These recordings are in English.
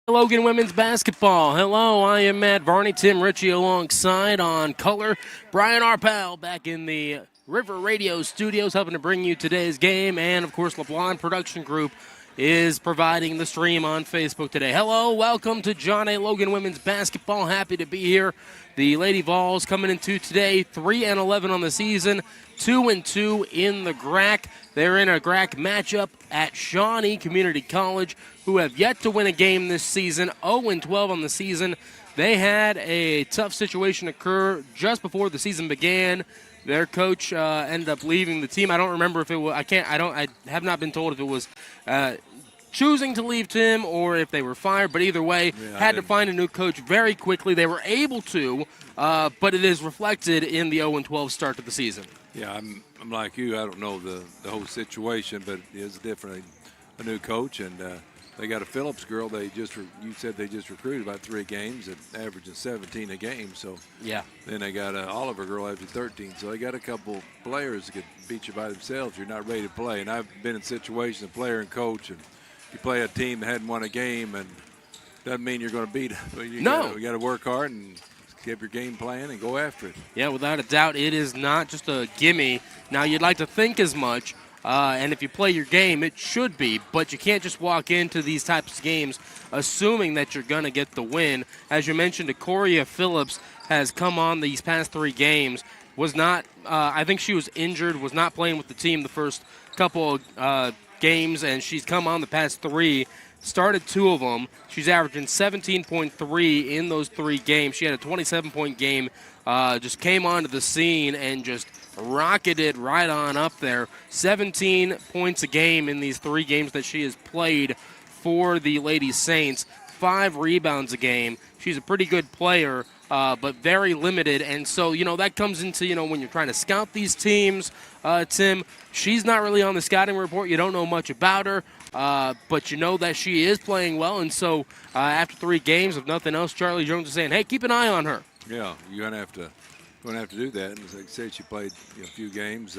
Logan women's basketball. Hello, I am Matt Varney, Tim Ritchie alongside on color. Brian Arpel back in the River Radio studios helping to bring you today's game. And, of course, LeBlanc Production Group is providing the stream on Facebook today. Hello, welcome to Shawnee Logan women's basketball. Happy to be here. The Lady Vols coming into today 3-11 on the season, 2-2 in the GRAC. They're in a GRAC matchup at Shawnee Community College, who have yet to win a game this season, 0-12 on the season. They had a tough situation occur just before the season began. Their coach ended up leaving the team. I don't remember if it was. I have not been told if it was choosing to leave Tim or if they were fired. But either way, had to find a new coach very quickly. They were able to, but it is reflected in the 0-12 start to the season. Yeah, I'm like you. I don't know the whole situation, but it is definitely a new coach, and they got a Phillips girl. You said they just recruited about 3 games at averaging 17 a game. So yeah. Then they got a Oliver girl averaging 13. So they got a couple players that could beat you by themselves. You're not ready to play. And I've been in situations, a player and coach, and you play a team that hadn't won a game, and doesn't mean you're going to beat them. You got to work hard and keep your game plan and go after it. Yeah, without a doubt, it is not just a gimme. Now, you'd like to think as much, and if you play your game, it should be, but you can't just walk into these types of games assuming that you're going to get the win. As you mentioned, Decoria Phillips has come on these past 3 games, was not, I think she was injured, was not playing with the team the first couple games, and she's come on the past 3. Started 2 of them. She's averaging 17.3 in those 3 games. She had a 27-point game. Just came onto the scene and just rocketed right on up there. 17 points a game in these 3 games that she has played for the Lady Saints. 5 rebounds a game. She's a pretty good player, but very limited. And so, that comes into, when you're trying to scout these teams, Tim, she's not really on the scouting report. You don't know much about her. But you know that she is playing well, and so after 3 games, if nothing else, Charlie Jones is saying, "Hey, keep an eye on her." Yeah, you're gonna have to do that. And as I said, she played a few games.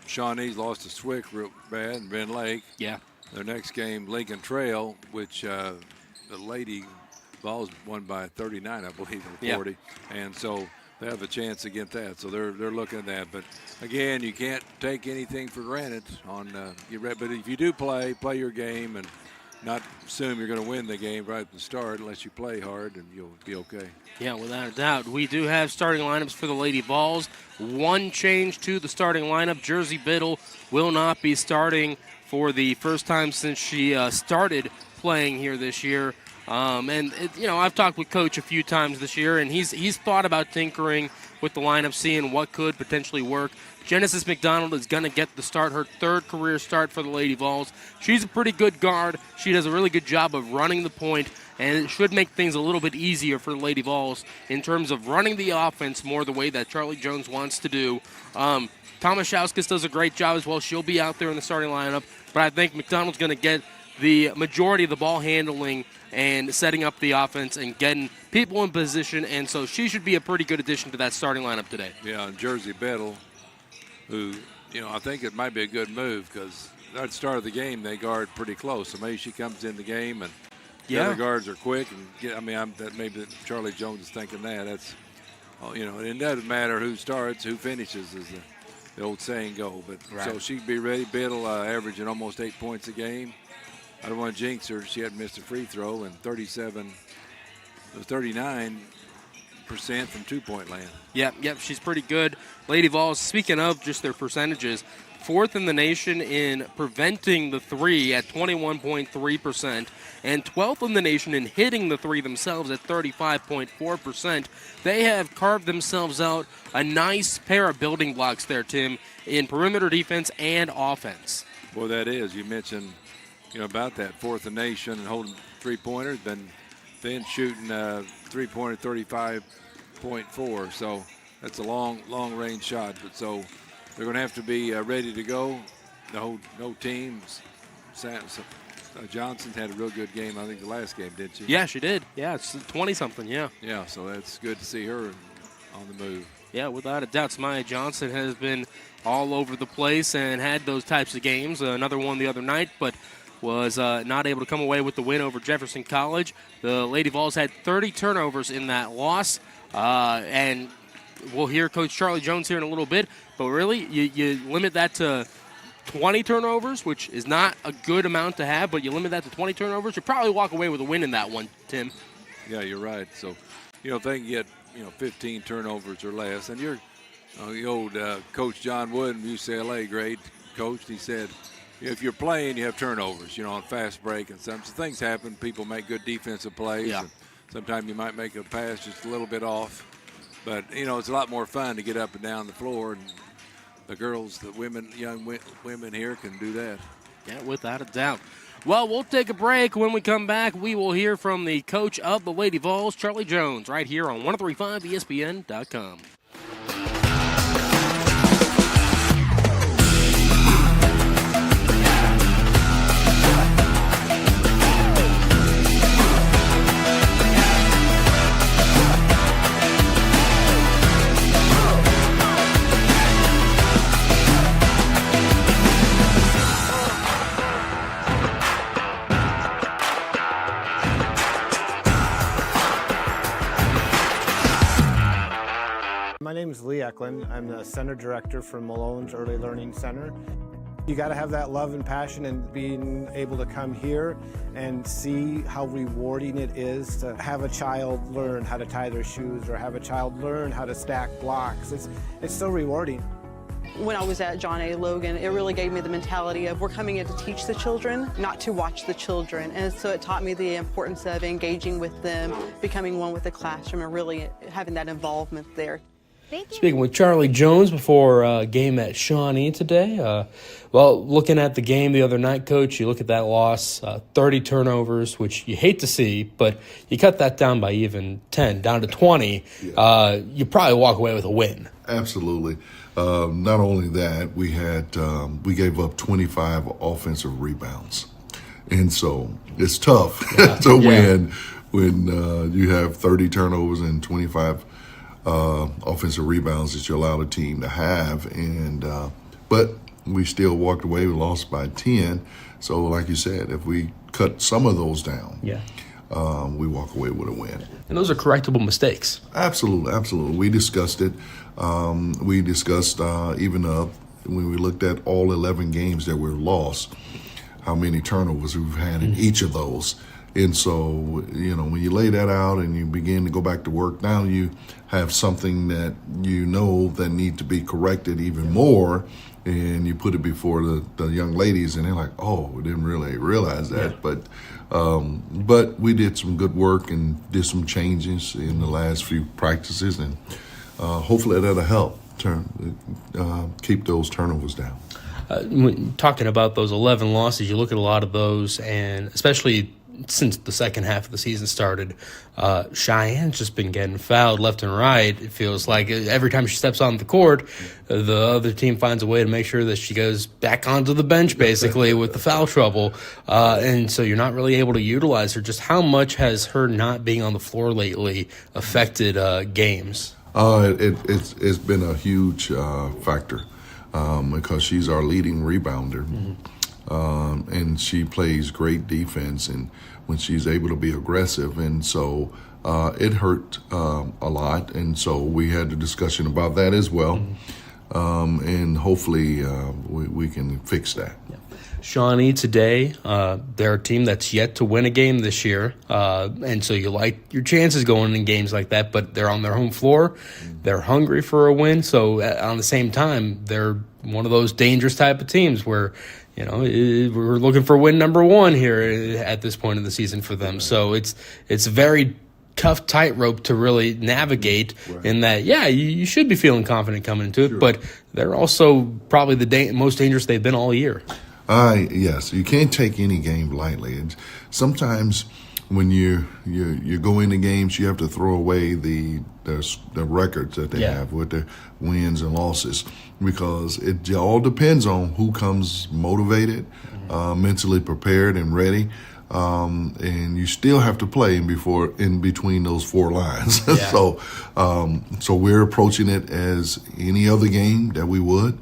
Shawnee's lost to Swick real bad, and Ben Lake. Yeah. Their next game, Lincoln Trail, which the Lady Vols won by 39, I believe, or 40, and so they have a chance against that. So they're looking at that. But again, you can't take anything for granted but if you do play your game and not assume you're going to win the game right at the start unless you play hard, and you'll be okay. Yeah, without a doubt. We do have starting lineups for the Lady Vols. 1 change to the starting lineup. Jersey Biddle will not be starting for the first time since she started playing here this year. I've talked with Coach a few times this year, and he's thought about tinkering with the lineup, seeing what could potentially work. Genesis McDonald is going to get the start, her 3rd career start for the Lady Vols. She's a pretty good guard. She does a really good job of running the point, and it should make things a little bit easier for the Lady Vols in terms of running the offense more the way that Charlie Jones wants to do. Tomaszewskis does a great job as well. She'll be out there in the starting lineup, but I think McDonald's going to get the majority of the ball handling and setting up the offense and getting people in position, and so she should be a pretty good addition to that starting lineup today. Yeah, and Jersey Biddle, who, I think it might be a good move because at the start of the game they guard pretty close. So maybe she comes in the game and the other guards are quick. And maybe Charlie Jones is thinking that. That's, it doesn't matter who starts, who finishes, as the old saying go. But so she'd be ready. Biddle averaging almost 8 points a game. I don't want to jinx her. She hadn't missed a free throw, and 39% from 2-point land. Yep, she's pretty good. Lady Vols, speaking of just their percentages, 4th in the nation in preventing the 3 at 21.3%, and 12th in the nation in hitting the 3 themselves at 35.4%. They have carved themselves out a nice pair of building blocks there, Tim, in perimeter defense and offense. Well, that is. You mentioned about that 4th in the nation and holding 3-pointers, then shooting 3-pointer 35.4. So that's a long range shot. But so they're going to have to be ready to go. The whole team. Johnson had a real good game, I think, the last game, didn't she? Yeah, she did. Yeah, it's 20-something, yeah. Yeah, so that's good to see her on the move. Yeah, without a doubt, Samaya Johnson has been all over the place and had those types of games. Another one the other night, but was not able to come away with the win over Jefferson College. The Lady Vols had 30 turnovers in that loss, and we'll hear Coach Charlie Jones here in a little bit, but really you limit that to 20 turnovers, which is not a good amount to have, but you limit that to 20 turnovers, you probably walk away with a win in that one, Tim. Yeah, you're right. So, if they can get, 15 turnovers or less, and the old Coach John Wood from UCLA, great coach, he said, if you're playing, you have turnovers, on fast break and some things happen. People make good defensive plays. Yeah. And sometimes you might make a pass just a little bit off. But, it's a lot more fun to get up and down the floor, and the girls, young women here can do that. Yeah, without a doubt. Well, we'll take a break. When we come back, we will hear from the coach of the Lady Vols, Charlie Jones, right here on 1035ESPN.com. My name is Lee Eklund. I'm the Center Director for Malone's Early Learning Center. You got to have that love and passion, and being able to come here and see how rewarding it is to have a child learn how to tie their shoes or have a child learn how to stack blocks. It's so rewarding. When I was at John A. Logan, it really gave me the mentality of we're coming in to teach the children, not to watch the children. And so it taught me the importance of engaging with them, becoming one with the classroom, and really having that involvement there. Speaking with Charlie Jones before a game at Shawnee today. Looking at the game the other night, Coach, you look at that loss, 30 turnovers, which you hate to see, but you cut that down by even 10, down to 20. Yeah. You probably walk away with a win. Absolutely. Not only that, we gave up 25 offensive rebounds. And so it's tough to win when you have 30 turnovers and 25 offensive rebounds that you allow the team to have, but we still walked away. We lost by 10. So, like you said, if we cut some of those down, we walk away with a win. And those are correctable mistakes. Absolutely. We discussed it. We discussed even when we looked at all 11 games that were lost, how many turnovers we've had in each of those. And so, when you lay that out and you begin to go back to work, now you have something that that need to be corrected even more, and you put it before the young ladies, and they're like, oh, we didn't really realize that. Yeah. But we did some good work and did some changes in the last few practices, and hopefully that'll help keep those turnovers down. When talking about those 11 losses, you look at a lot of those, and especially since the second half of the season started, Cheyenne's just been getting fouled left and right. It feels like every time she steps on the court, the other team finds a way to make sure that she goes back onto the bench, basically, with the foul trouble. And so you're not really able to utilize her. Just how much has her not being on the floor lately affected games? It's been a huge factor because she's our leading rebounder. Mm-hmm. And she plays great defense, and when she's able to be aggressive, and so it hurt a lot, and so we had a discussion about that as well, and hopefully we can fix that. Yeah. Shawnee today, they're a team that's yet to win a game this year, and so you like your chances going in games like that, but they're on their home floor, they're hungry for a win, so on the same time, they're one of those dangerous type of teams where we're looking for win number one here at this point of the season for them. So it's a very tough tightrope to really navigate in that, you should be feeling confident coming into it, but they're also probably the most dangerous they've been all year. Yes, you can't take any game lightly. And sometimes when you go into games, you have to throw away the records that they have with the wins and losses, because it all depends on who comes motivated, mentally prepared and ready, and you still have to play in between those four lines. So we're approaching it as any other game that we would,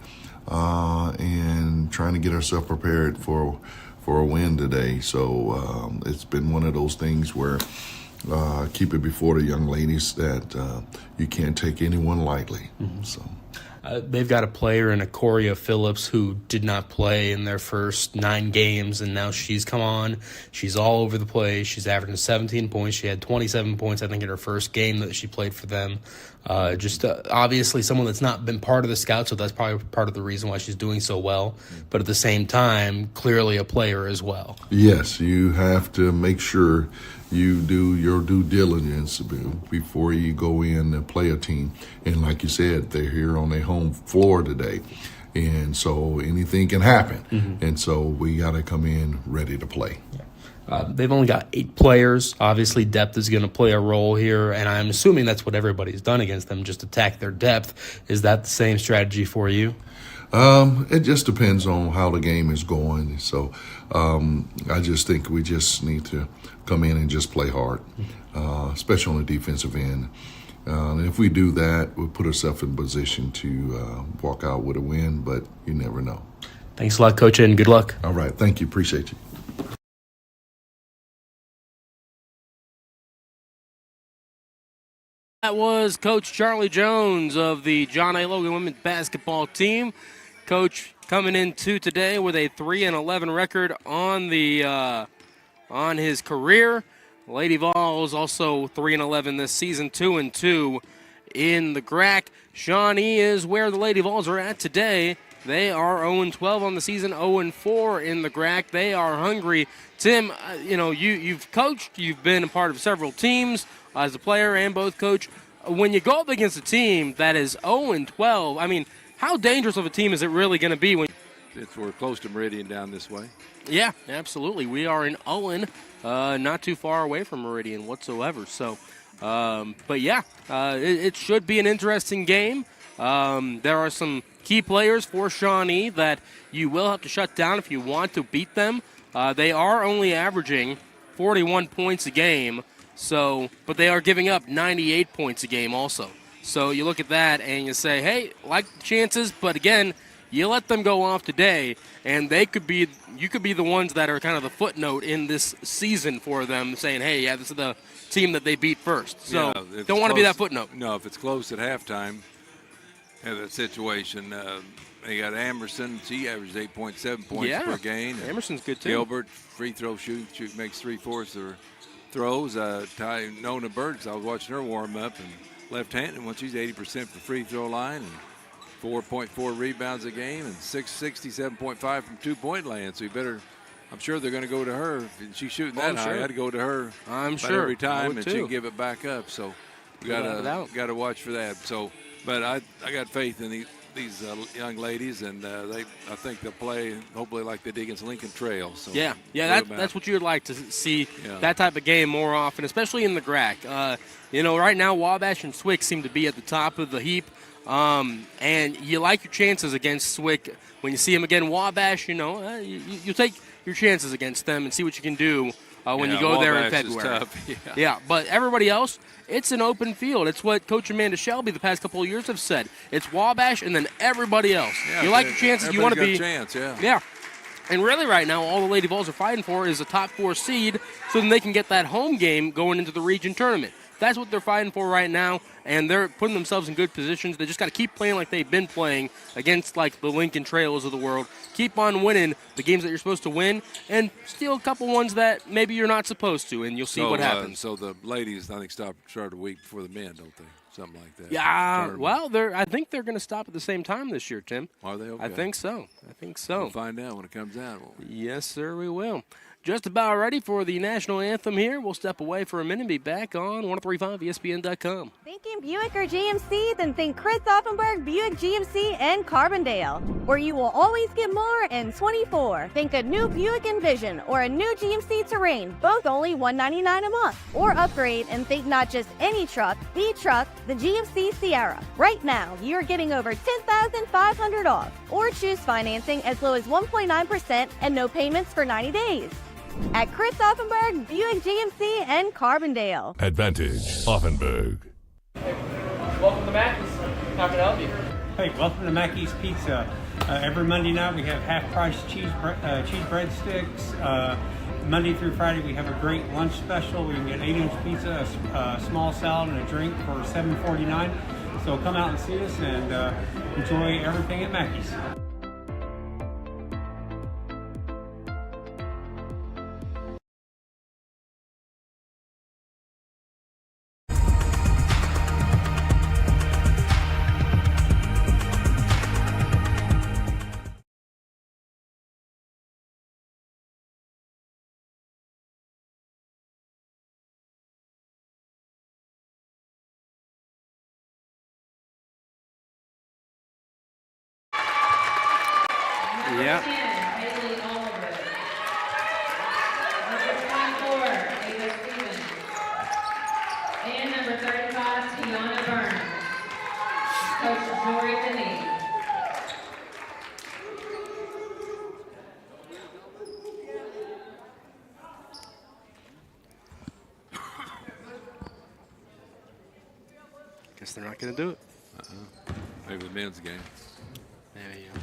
and trying to get ourselves prepared for for a win today. So it's been one of those things where keep it before the young ladies that you can't take anyone lightly. So. They've got a player in Acoria Phillips who did not play in their first 9 games, and now she's come on. She's all over the place. She's averaging 17 points. She had 27 points, I think, in her first game that she played for them. Obviously someone that's not been part of the scout, so that's probably part of the reason why she's doing so well. But at the same time, clearly a player as well. Yes, you have to make sure you do your due diligence before you go in and play a team. And like you said, they're here on their home floor today. And so anything can happen. And so we got to come in ready to play. They've only got 8 players. Obviously, depth is going to play a role here, and I'm assuming that's what everybody's done against them, just attack their depth. Is that the same strategy for you? It just depends on how the game is going. So I just think we just need to come in and just play hard, especially on the defensive end. And if we do that, we'll put ourselves in position to walk out with a win, but you never know. Thanks a lot, Coach, and good luck. All right. Thank you. Appreciate you. That was Coach Charlie Jones of the John A. Logan women's basketball team. Coach coming into today with a 3-11 record on his career. Lady Vols also 3-11 this season, 2-2 in the GRAC. Shawnee is where the Lady Vols are at today. They are 0-12 on the season, 0-4 in the GRAC. They are hungry. Tim, you've coached, you've been a part of several teams as a player and both coach. When you go up against a team that is 0-12, I mean, how dangerous of a team is it really going to be? We're close to Meridian down this way. Yeah, absolutely. We are in Owen, not too far away from Meridian whatsoever. So, but yeah, it should be an interesting game. There are some key players for Shawnee that you will have to shut down if you want to beat them. They are only averaging 41 points a game, but they are giving up 98 points a game also. So you look at that and you say, hey, like the chances, but again, you let them go off today, and you could be the ones that are kind of the footnote in this season for them, saying, hey, yeah, this is the team that they beat first. So don't want to be that footnote. No, if it's close at halftime, have that situation. They got Amerson. She averages 8.7 points per game. Amerson's good too. Gilbert, free throw shoot makes 3/4 of her throws. Nona Burks, I was watching her warm up, and left-handed when she's 80% from free throw line, and 4.4 rebounds a game, and 67.5 from 2-point land. So I'm sure they're going to go to her. If she's shooting that high, I'd go to her. I'm sure every time, and too. she can give it back up. So you got to watch for that. So, but I got faith in these young ladies, and I think they'll play hopefully like they did against Lincoln Trail. So that's what you would like to see, that type of game more often, especially in the GRAC. Right now Wabash and Swick seem to be at the top of the heap, and you like your chances against Swick when you see them again. Wabash, you take your chances against them and see what you can do when you go there in February. Yeah, but everybody else, it's an open field. It's what Coach Amanda Shelby the past couple of years have said. It's Wabash and then everybody else. Yeah, you like your chances. You want to be. A chance, yeah. And really right now, all the Lady Vols are fighting for is a top 4 seed so then they can get that home game going into the region tournament. That's what they're fighting for right now, and they're putting themselves in good positions. They just got to keep playing like they've been playing against, like, the Lincoln Trails of the world. Keep on winning the games that you're supposed to win and steal a couple ones that maybe you're not supposed to, and you'll see what happens. So the ladies, I think, started a week before the men, don't they? Something like that. Yeah, well, I think they're going to stop at the same time this year, Tim. Are they? Okay. I think so. We'll find out when it comes out. Yes, sir, we will. Just about ready for the national anthem here. We'll step away for a minute and be back on 1035ESPN.com. Thinking Buick or GMC? Then think Chris Offenberg, Buick GMC, and Carbondale, where you will always get more in 24. Think a new Buick Envision or a new GMC Terrain, both only $199 a month. Or upgrade and think not just any truck, the truck, the GMC Sierra. Right now, you're getting over $10,500 off. Or choose financing as low as 1.9% and no payments for 90 days. At Chris Offenberg, Buick GMC, and Carbondale. Advantage Offenberg. Welcome to Mackey's. How can I help you? Hey, welcome to Mackey's Pizza. Every Monday night we have half-price cheese breadsticks. Monday through Friday we have a great lunch special. We can get 8-inch pizza, a small salad, and a drink for $7.49. So come out and see us and enjoy everything at Mackey's. Yeah. Haley Oliver. Number 24, Ava Stevens. And number 35, Tiana Burns. Coach Jory Finney. Guess they're not going to do it. Maybe the men's game. There you go.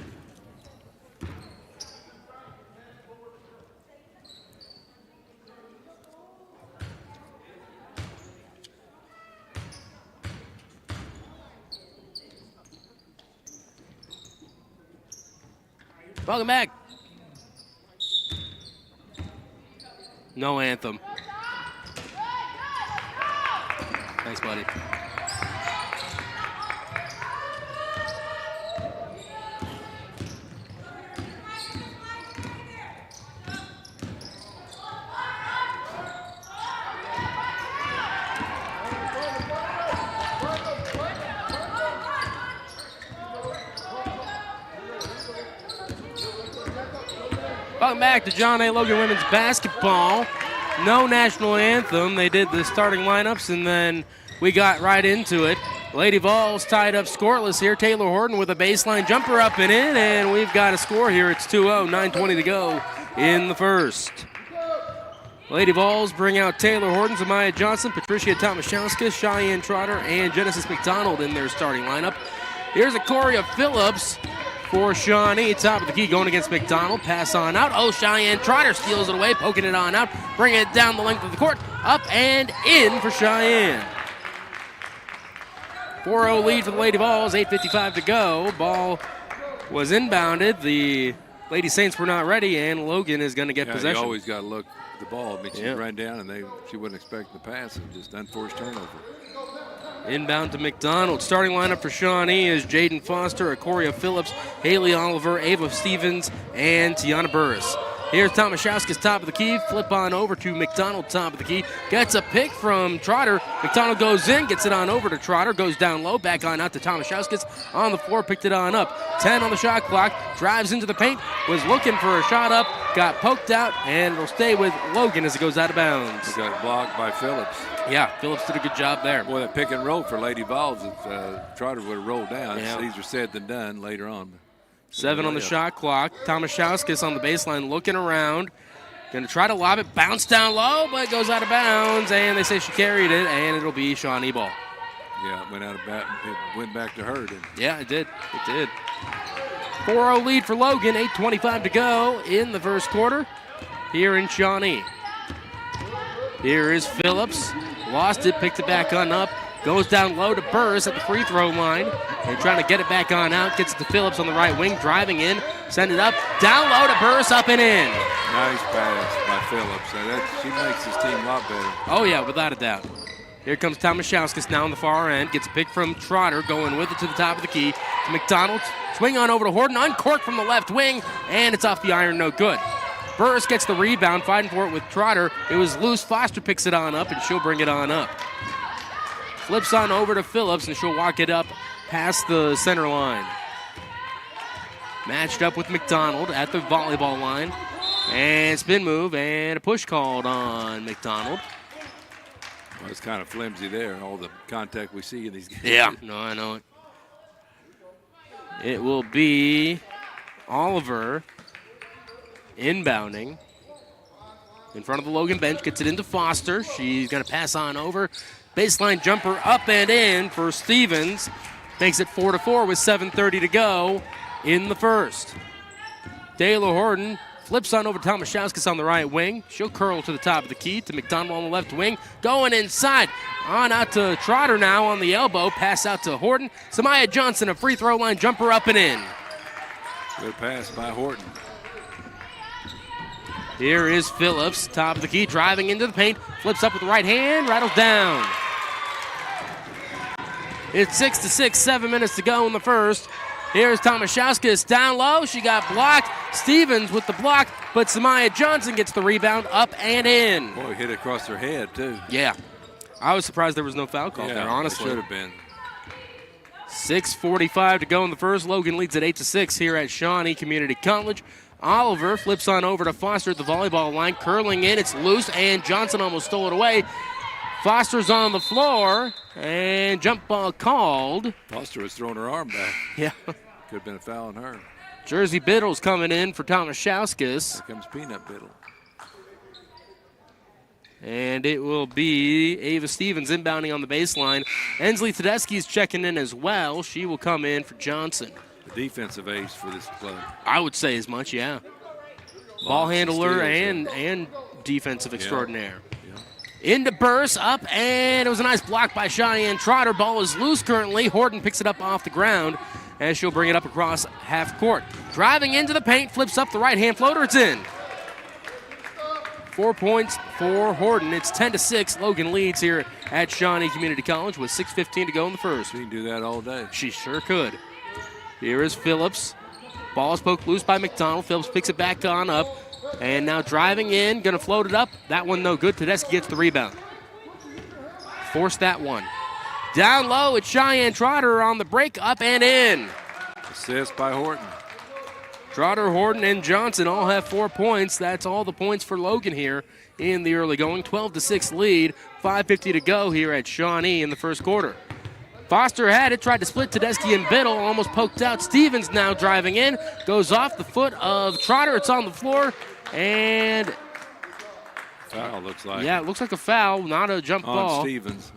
Welcome back. No anthem. Thanks, buddy. Welcome back to Shawnee Logan women's basketball. No national anthem. They did the starting lineups, and then we got right into it. Lady Vols tied up scoreless here. Taylor Horton with a baseline jumper up and in, and we've got a score here. It's 2-0, 9:20 to go in the first. Lady Vols bring out Taylor Horton, Zamaya Johnson, Patricia Tomaszewska, Cheyenne Trotter, and Genesis McDonald in their starting lineup. Here's a Coria Phillips for Shawnee, top of the key, going against McDonald. Pass on out. Oh, Cheyenne Trotter steals it away, poking it on out, bringing it down the length of the court, up and in for Cheyenne. 4-0 lead for the Lady Vols, 8:55 to go. Ball was inbounded. The Lady Saints were not ready, and Logan is going to get possession. You always got to look at the ball. I mean, she ran down, and she wasn't expecting the pass, and just unforced turnover. Inbound to McDonald. Starting lineup for Shawnee is Jaden Foster, Acoria Phillips, Haley Oliver, Ava Stevens, and Tiana Burris. Here's Tomaszewska's top of the key. Flip on over to McDonald, top of the key. Gets a pick from Trotter. McDonald goes in, gets it on over to Trotter. Goes down low, back on out to Tomaszewska's on the floor, picked it on up. 10 on the shot clock. Drives into the paint. Was looking for a shot up. Got poked out, and it'll stay with Logan as it goes out of bounds. It got blocked by Phillips. Yeah, Phillips did a good job there. Boy, that pick and roll for Lady Vols, if Trotter would have rolled down. Yeah. It's easier said than done later on. 7 on the shot clock. Tomaszewska's on the baseline looking around. Going to try to lob it. Bounce down low, but it goes out of bounds. And they say she carried it, and it'll be Shawnee ball. Yeah, it went out of bounds. It went back to her. Didn't it? Yeah, it did. It did. 4-0 lead for Logan. 8:25 to go in the first quarter here in Shawnee. Here is Phillips. Lost it, picked it back on up. Goes down low to Burris at the free throw line. And trying to get it back on out. Gets it to Phillips on the right wing. Driving in. Send it up. Down low to Burris. Up and in. Nice pass by Phillips. She makes his team a lot better. Oh, yeah, without a doubt. Here comes Tomaszewska now on the far end. Gets a pick from Trotter. Going with it to the top of the key. To McDonald. Swing on over to Horton. Uncorked from the left wing. And it's off the iron. No good. Burris gets the rebound. Fighting for it with Trotter. It was loose. Foster picks it on up, and she'll bring it on up. Flips on over to Phillips, and she'll walk it up past the center line. Matched up with McDonald at the volleyball line. And spin move, and a push called on McDonald. Well, it's kind of flimsy there, all the contact we see in these games. Yeah, no, I know it. It will be Oliver inbounding in front of the Logan bench. Gets it into Foster. She's going to pass on over. Baseline jumper up and in for Stevens. makes it 4-4 with 7:30 to go in the first. Taylor Horton flips on over to Tomaszewskis on the right wing. She'll curl to the top of the key to McDonald on the left wing. Going inside. On out to Trotter now on the elbow. Pass out to Horton. Samaya Johnson, a free throw line jumper up and in. Good pass by Horton. Here is Phillips, top of the key, driving into the paint. Flips up with the right hand, rattles down. It's 6-6, 7 minutes to go in the first. Here's Tomaszewskis down low. She got blocked. Stevens with the block, but Samaya Johnson gets the rebound up and in. Boy, hit it across her head, too. Yeah. I was surprised there was no foul call there, honestly. It should have been. 6:45 to go in the first. Logan leads at 8-6 here at Shawnee Community College. Oliver flips on over to Foster at the volleyball line, curling in. It's loose, and Johnson almost stole it away. Foster's on the floor, and jump ball called. Foster was throwing her arm back. Yeah. Could have been a foul on her. Jersey Biddle's coming in for Tomaszewskis. Here comes Peanut Biddle. And it will be Ava Stevens inbounding on the baseline. Ensley Tedeschi's checking in as well. She will come in for Johnson. The defensive ace for this club. I would say as much, yeah. Ball handler and defensive extraordinaire. Yeah. Into burst, up, and it was a nice block by Shawnee and Trotter. Ball is loose currently. Horton picks it up off the ground as she'll bring it up across half court. Driving into the paint, flips up the right-hand floater. It's in. 4 points for Horton. It's 10-6. Logan leads here at Shawnee Community College with 6:15 to go in the first. She can do that all day. She sure could. Here is Phillips. Ball is poked loose by McDonald. Phillips picks it back on up. And now driving in, going to float it up. That one no good. Tedeschi gets the rebound. Forced that one. Down low, it's Cheyenne Trotter on the break, up and in. Assist by Horton. Trotter, Horton, and Johnson all have 4 points. That's all the points for Logan here in the early going. 12-6 lead. 5:50 to go here at Shawnee in the first quarter. Foster had it, tried to split Tedeschi and Biddle, almost poked out. Stevens now driving in, goes off the foot of Trotter. It's on the floor, and foul looks like. Yeah, it looks like a foul, not a jump ball. On Stevens.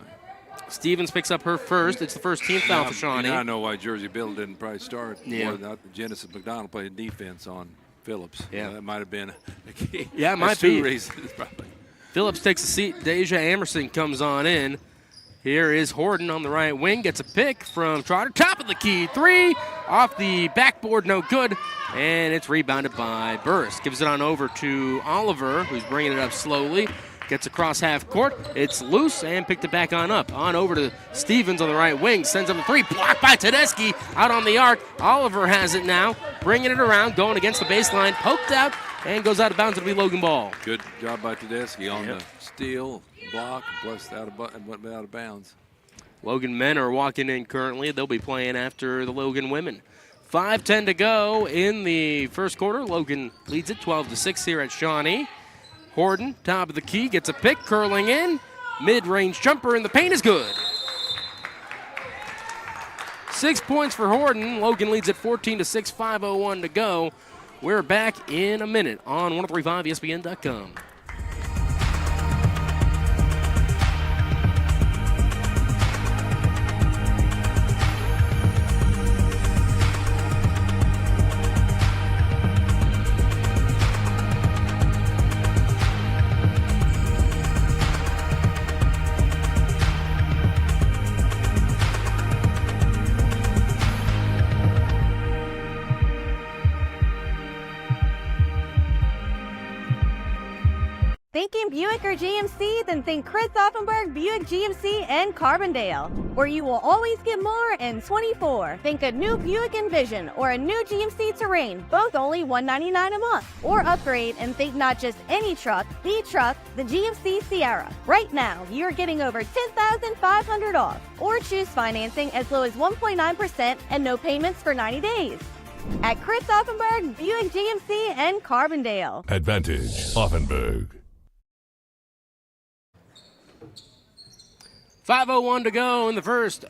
Stevens picks up her first. It's the first team foul for Shawnee. I know why Jersey Biddle didn't probably start. Yeah. Genesis McDonald played defense on Phillips. Yeah. That might have been a key. Yeah, it might be. be. 2 reasons probably. Phillips takes a seat. Deja Amerson comes on in. Here is Horton on the right wing. Gets a pick from Trotter. Top of the key. 3 off the backboard. No good. And it's rebounded by Burris. Gives it on over to Oliver, who's bringing it up slowly. Gets across half court. It's loose and picked it back on up. On over to Stevens on the right wing. Sends up a 3. Blocked by Tedeschi. Out on the arc. Oliver has it now. Bringing it around. Going against the baseline. Poked out and goes out of bounds. It'll be Logan ball. Good job by Tedeschi on the steal, block, plus out of bounds. Logan men are walking in currently. They'll be playing after the Logan women. 5:10 to go in the first quarter. Logan leads it 12-6 here at Shawnee. Horton, top of the key, gets a pick, curling in. Mid-range jumper in the paint is good. 6 points for Horton. Logan leads at 14-6, 5:01 to go. We're back in a minute on 1035ESPN.com. Thinking Buick or GMC? Then think Chris Offenberg, Buick GMC, and Carbondale, where you will always get more in 24. Think a new Buick Envision or a new GMC Terrain, both only $199 a month. Or upgrade and think not just any truck, the truck, the GMC Sierra. Right now, you're getting over $10,500 off. Or choose financing as low as 1.9% and no payments for 90 days. At Chris Offenberg, Buick GMC, and Carbondale. Advantage Offenberg. 5:01 to go in the first.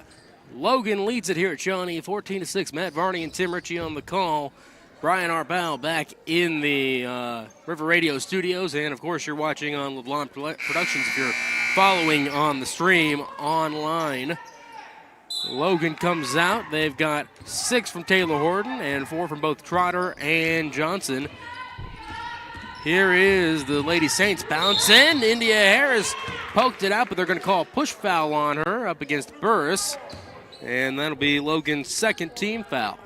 Logan leads it here at Shawnee, 14-6. Matt Varney and Tim Ritchie on the call. Brian Arbal back in the River Radio studios. And, of course, you're watching on LeBlanc Productions if you're following on the stream online. Logan comes out. They've got 6 from Taylor Horton and 4 from both Trotter and Johnson. Here is the Lady Saints bounce in. India Harris poked it out, but they're going to call a push foul on her up against Burris. And that'll be Logan's second team foul.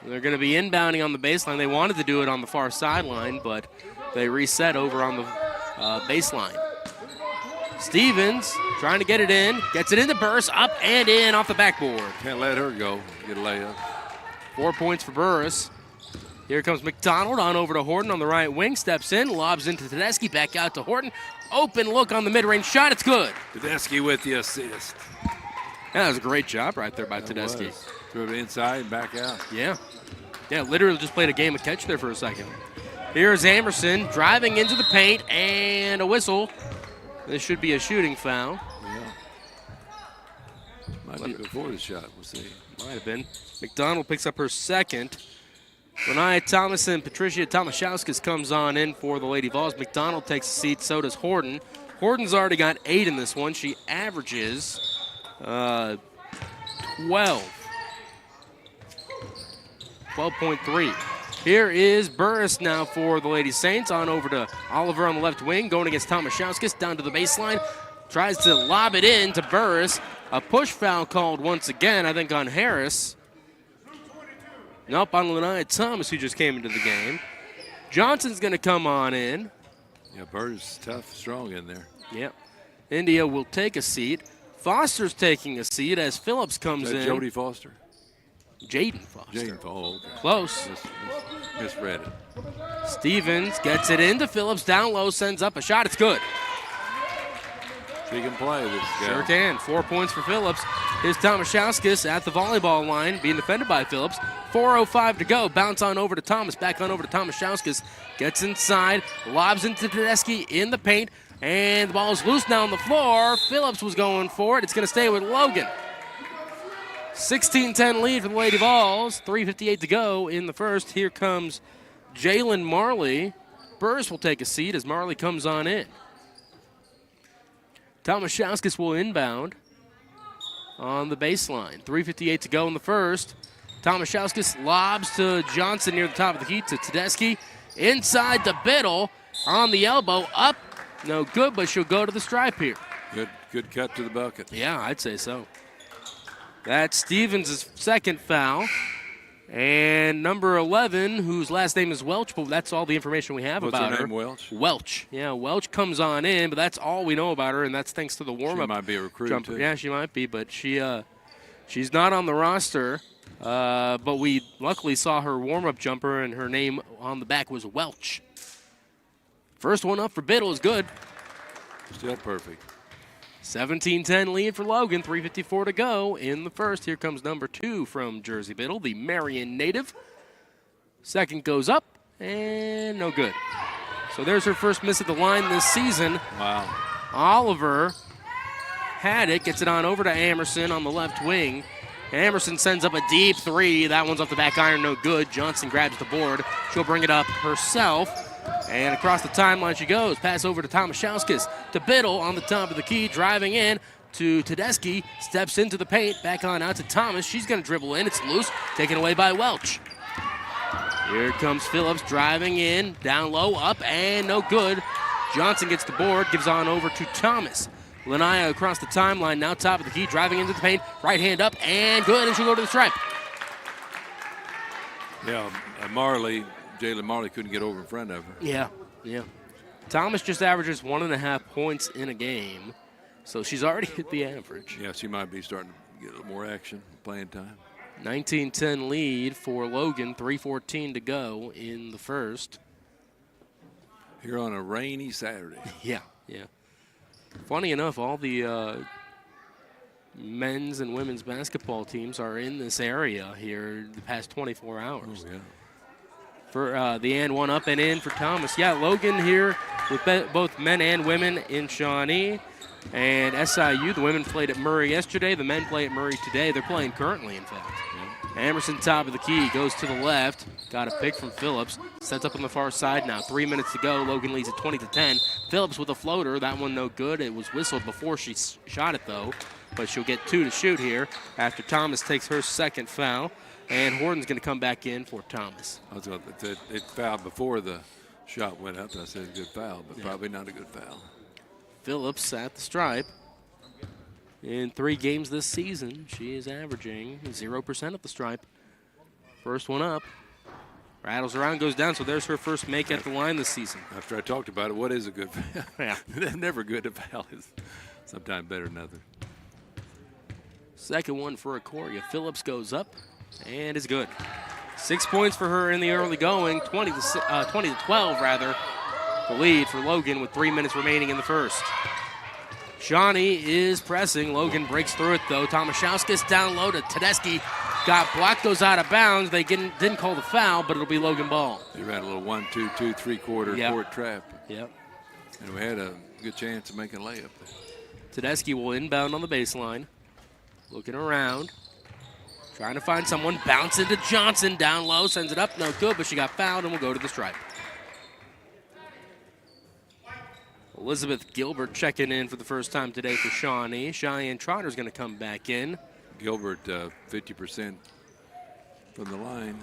They're going to be inbounding on the baseline. They wanted to do it on the far sideline, but they reset over on the baseline. Stevens trying to get it in. Gets it into Burris. Up and in off the backboard. Can't let her go. Get a layup. 4 points for Burris. Here comes McDonald on over to Horton on the right wing. Steps in. Lobs into Tedeschi. Back out to Horton. Open look on the mid-range shot. It's good. Tedeschi with the assist. Yeah, that was a great job right there by Tedeschi. Threw it inside and back out. Yeah. Yeah, literally just played a game of catch there for a second. Here's Amerson driving into the paint and a whistle. This should be a shooting foul. Yeah. Might be before the shot. We'll see. Might have been. McDonald picks up her second. Renaya Thomas and Patricia Tomaszewskis comes on in for the Lady Vols. McDonald takes a seat, so does Horton. Horton's already got 8 in this one. She averages 12.3. Here is Burris now for the Lady Saints. On over to Oliver on the left wing, going against Tomaszewskis, down to the baseline. Tries to lob it in to Burris. A push foul called once again, I think, on Harris. Nope, on Lanaya Thomas, who just came into the game. Johnson's going to come on in. Yeah, Burris tough, strong in there. Yep. India will take a seat. Foster's taking a seat as Phillips comes in. Jody Foster? Jaden Foster. Jaden Foster, okay. Close. Misread it. Stevens gets it into Phillips, down low, sends up a shot. It's good. She can play this guy. Sure can. 4 points for Phillips. Here's Tomaszewskis at the volleyball line, being defended by Phillips. 4:05 to go. Bounce on over to Thomas. Back on over to Tomaszewskis. Gets inside. Lobs into Tedeschi in the paint. And the ball is loose now on the floor. Phillips was going for it. It's going to stay with Logan. 16-10 lead for the Lady Vols. 3:58 to go in the first. Here comes Jalen Marley. Burris will take a seat as Marley comes on in. Tomaszewskis will inbound on the baseline. 3:58 to go in the first. Tomaszewskis lobs to Johnson near the top of the key to Tedeschi. Inside the Biddle on the elbow. Up. No good, but she'll go to the stripe here. Good cut to the bucket. Yeah, I'd say so. That's Stevens' second foul. And number 11, whose last name is Welch, but that's all the information we have about her. What's her name, Welch? Welch. Yeah, Welch comes on in, but that's all we know about her, and that's thanks to the warm-up. She might be a recruit, jumper. too. Yeah, she might be, but she's not on the roster. But we luckily saw her warm-up jumper, and her name on the back was Welch. First one up for Biddle is good. Still perfect. 17-10 lead for Logan, 3:54 to go in the first. Here comes number 2 from Jersey Biddle, the Marion native. Second goes up, and no good. So there's her first miss at the line this season. Wow. Oliver had it, gets it on over to Amerson on the left wing. Amerson sends up a deep 3. That one's off the back iron, no good. Johnson grabs the board. She'll bring it up herself. And across the timeline she goes. Pass over to Tomaszewskis. To Biddle on the top of the key. Driving in to Tedeschi. Steps into the paint. Back on out to Thomas. She's going to dribble in. It's loose. Taken away by Welch. Here comes Phillips driving in. Down low. Up and no good. Johnson gets the board. Gives on over to Thomas. Lanaya across the timeline. Now top of the key. Driving into the paint. Right hand up and good. And she'll go to the stripe. Yeah, Jalen Marley couldn't get over in front of her. Yeah. Thomas just averages 1.5 points in a game, so she's already hit the average. Yeah, she might be starting to get a little more action, playing time. 19-10 lead for Logan, 3:14 to go in the first. Here on a rainy Saturday. Yeah. Funny enough, all the men's and women's basketball teams are in this area here the past 24 hours. Oh, yeah. For the and one up and in for Thomas. Yeah, Logan here with both men and women in Shawnee. And SIU, the women played at Murray yesterday. The men play at Murray today. They're playing currently, in fact. Yeah. Emerson, top of the key, goes to the left. Got a pick from Phillips. Sets up on the far side now. 3 minutes to go. Logan leads at 20-10. Phillips with a floater. That one no good. It was whistled before she shot it, though. But she'll get 2 to shoot here after Thomas takes her second foul. And Horton's going to come back in for Thomas. I was going to say, it fouled before the shot went up. I said a good foul, but probably not a good foul. Phillips at the stripe. In 3 games this season, she is averaging 0% at the stripe. First one up. Rattles around, goes down, so there's her first make at the line this season. After I talked about it, what is a good foul? Yeah. Never good. A foul is sometimes better than nothing. Second one for Aquaria. Phillips goes up and is good. 6 points for her in the early going, 20 to 12 rather. The lead for Logan with 3 minutes remaining in the first. Shawnee is pressing. Logan breaks through it, though. Tomaszewskis down low to Tedeschi. Got blocked, goes out of bounds. They didn't call the foul, but it'll be Logan ball. They ran a little 1-2, 2 3/4 court trap. Yep. And we had a good chance of making a layup. Tedeschi will inbound on the baseline. Looking around. Trying to find someone. Bounce into Johnson. Down low. Sends it up. No good, but she got fouled and will go to the stripe. Elizabeth Gilbert checking in for the first time today for Shawnee. Cheyenne Trotter's going to come back in. Gilbert, 50% from the line.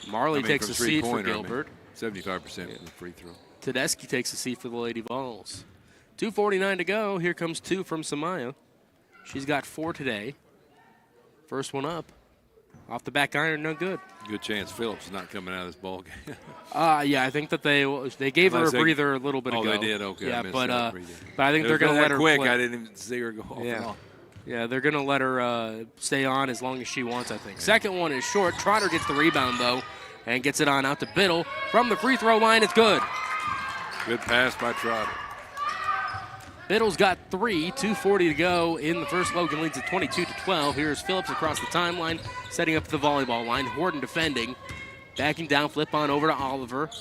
Marley takes a seat for Gilbert. 75% from the free throw. Tedeschi takes a seat for the Lady Vols. 2:49 to go. Here comes 2 from Samaya. She's got 4 today. First one up. Off the back iron, no good. Good chance Phillips is not coming out of this ball game. Yeah, I think that they gave her a breather a little bit ago. Oh, they did? Okay. Yeah, but I think they're going to let her quick. play. I didn't even see her go off and on. Yeah, they're going to let her stay on as long as she wants, I think. Yeah. Second one is short. Trotter gets the rebound, though, and gets it on out to Biddle. From the free throw line, it's good. Good pass by Trotter. Biddle's got 3, 2:40 to go in the first. Logan leads at 22-12. Here's Phillips across the timeline, setting up the volleyball line. Horton defending. Backing down, flip on over to Oliver.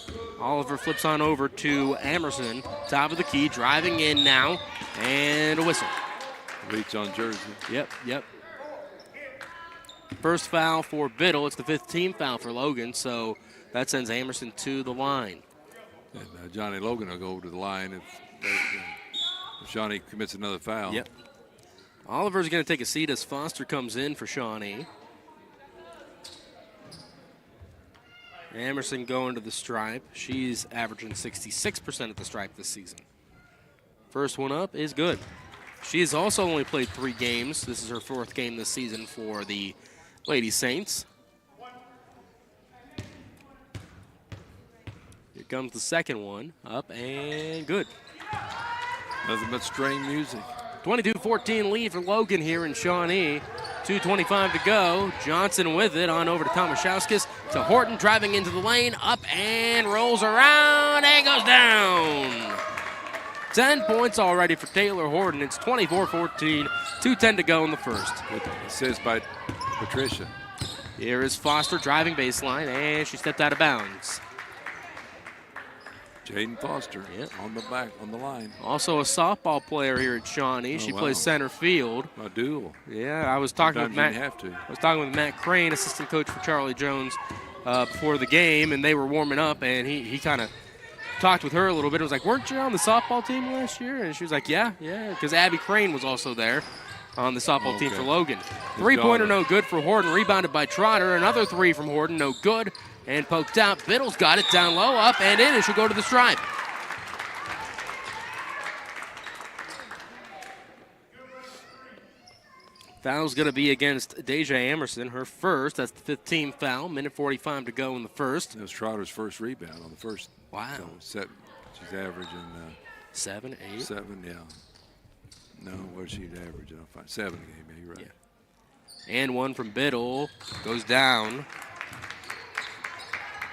Oliver flips on over to Emerson. Top of the key, driving in now, and a whistle. Reach on jersey. Yep. First foul for Biddle. It's the 5th team foul for Logan, so that sends Emerson to the line. And Johnny Logan will go over to the line if Shawnee commits another foul. Yep. Oliver's going to take a seat as Foster comes in for Shawnee. Emerson going to the stripe. She's averaging 66% at the stripe this season. First one up is good. She has also only played 3 games. This is her 4th game this season for the Lady Saints. Here comes the second one. Up and good. Nothing but string music. 22-14 lead for Logan here in Shawnee. 2:25 to go. Johnson with it on over to Tomaszewskis. To Horton driving into the lane. Up and rolls around and goes down. 10 points already for Taylor Horton. It's 24-14. 2:10 to go in the first. Good assist by Patricia. Here is Foster driving baseline, and she stepped out of bounds. Jaden Foster on the line. Also a softball player here at Shawnee. She plays center field. A duel. Yeah, I was talking with Matt. Have to. I was talking with Matt Crane, assistant coach for Charlie Jones, before the game, and they were warming up, and he kind of talked with her a little bit. It was like, weren't you on the softball team last year? And she was like, yeah, because Abby Crane was also there on the softball team for Logan. 3-pointer no good for Horton, rebounded by Trotter. Another 3 from Horton, no good. And poked out. Biddle's got it down low, up and in, and she'll go to the stripe. Foul's going to be against Deja Emerson, her first. That's the 5th team foul. Minute 45 to go in the first. That was Trotter's first rebound on the first. Wow. So she's averaging 7, 8. 7, yeah. No, what's she average? 7 a game, yeah, you're right. Yeah. And one from Biddle. Goes down.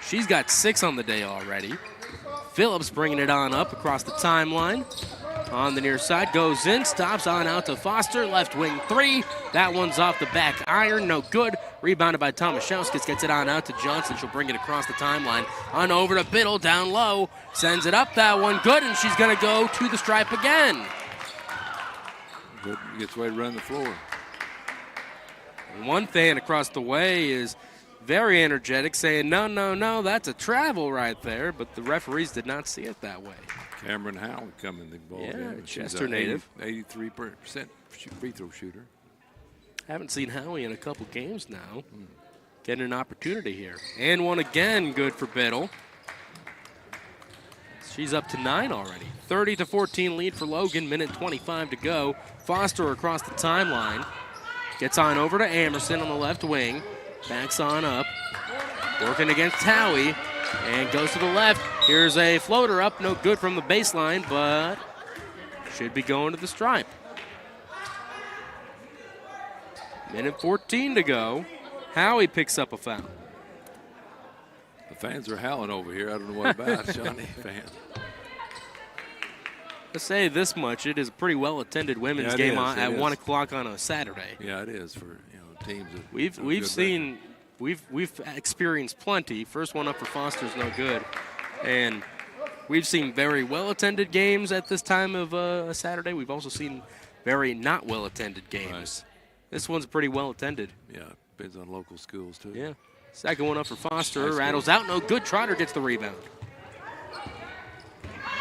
She's got 6 on the day already. Phillips bringing it on up across the timeline. On the near side, goes in, stops on out to Foster. Left wing 3. That one's off the back iron, no good. Rebounded by Tomaszewskis, gets it on out to Johnson. She'll bring it across the timeline. On over to Biddle, down low. Sends it up, that one good, and she's going to go to the stripe again. Good, gets way to run the floor. One fan across the way is very energetic, saying, no, no, no, that's a travel right there, but the referees did not see it that way. Cameron Howell coming the ball game. Chester native. 83% free throw shooter. Haven't seen Howie in a couple games now. Getting an opportunity here. And one again, good for Biddle. She's up to 9 already. 30-14 lead for Logan, minute 25 to go. Foster across the timeline. Gets on over to Amerson on the left wing. Backs on up. Working against Howie. And goes to the left. Here's a floater up. No good from the baseline, but should be going to the stripe. Minute 14 to go. Howie picks up a foul. The fans are howling over here. I don't know what about Shawnee fans. Let's say this much. It is a pretty well-attended women's game at 1 o'clock on a Saturday. Yeah, it is for teams. That We've experienced plenty. First one up for Foster's no good. And we've seen very well-attended games at this time of Saturday. We've also seen very not well-attended games. Right. This one's pretty well-attended. Yeah, depends on local schools, too. Yeah. Second one up for Foster. Rattles out. No good. Trotter gets the rebound.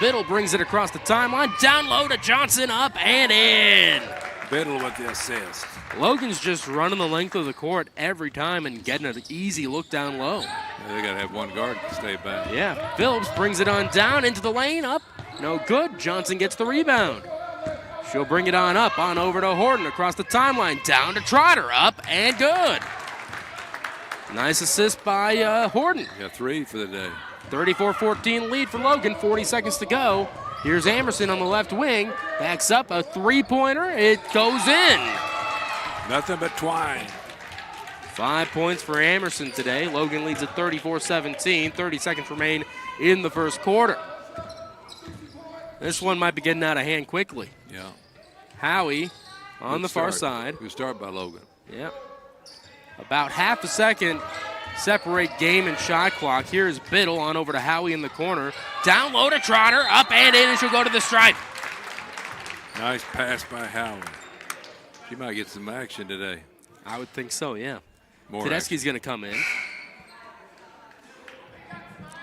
Biddle brings it across the timeline. Down low to Johnson. Up and in. Biddle with the assist. Logan's just running the length of the court every time and getting an easy look down low. Yeah, they got to have one guard to stay back. Yeah. Phillips brings it on down into the lane. Up. No good. Johnson gets the rebound. She'll bring it on up, on over to Horton across the timeline. Down to Trotter. Up and good. Nice assist by Horton. Yeah, 3 for the day. 34-14 lead for Logan. 40 seconds to go. Here's Amerson on the left wing. Backs up a three-pointer. It goes in. Nothing but twine. 5 points for Amerson today. Logan leads at 34-17. 30 seconds remain in the first quarter. This one might be getting out of hand quickly. Yeah. Howie on the far side. Good start by Logan. Yep. About half a second separate game and shot clock. Here's Biddle on over to Howie in the corner. Down low to Trotter. Up and in, and she'll go to the stripe. Nice pass by Howie. She might get some action today. I would think so, yeah. More Tedeschi's going to come in.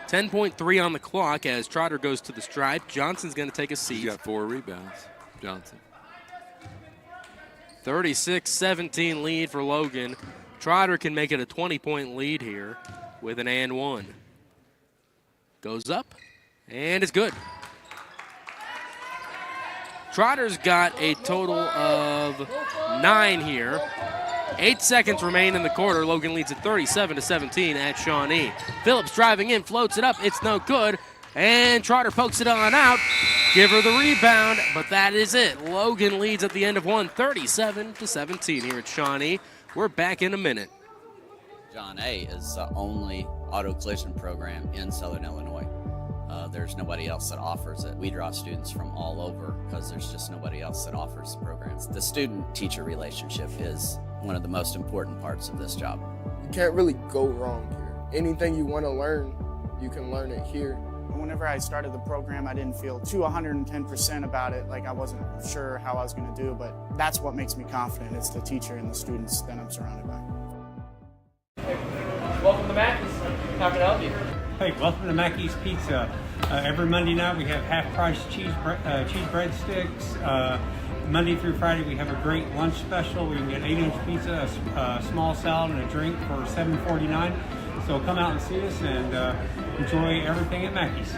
10.3 on the clock as Trotter goes to the stripe. Johnson's going to take a seat. He's got 4 rebounds, Johnson. 36-17 lead for Logan. Trotter can make it a 20-point lead here with an and one. Goes up, and it's good. Trotter's got a total of 9 here. 8 seconds remain in the quarter. Logan leads at 37-17 at Shawnee. Phillips driving in, floats it up. It's no good. And Trotter pokes it on out. Give her the rebound, but that is it. Logan leads at the end of one, 37-17 here at Shawnee. We're back in a minute. John A. is the only auto collision program in Southern Illinois. There's nobody else that offers it. We draw students from all over because there's just nobody else that offers the programs. The student-teacher relationship is one of the most important parts of this job. You can't really go wrong here. Anything you want to learn, you can learn it here. Whenever I started the program, I didn't feel too 110% about it. Like I wasn't sure how I was going to do, but that's what makes me confident. It's the teacher and the students that I'm surrounded by. Welcome to Mackey's. How can I help you? Hey, welcome to Mackey's Pizza. Every Monday night we have half-price cheese breadsticks. Monday through Friday we have a great lunch special. We can get 8-inch pizza, a small salad, and a drink for $7.49. So come out and see us and enjoy everything at Mackey's.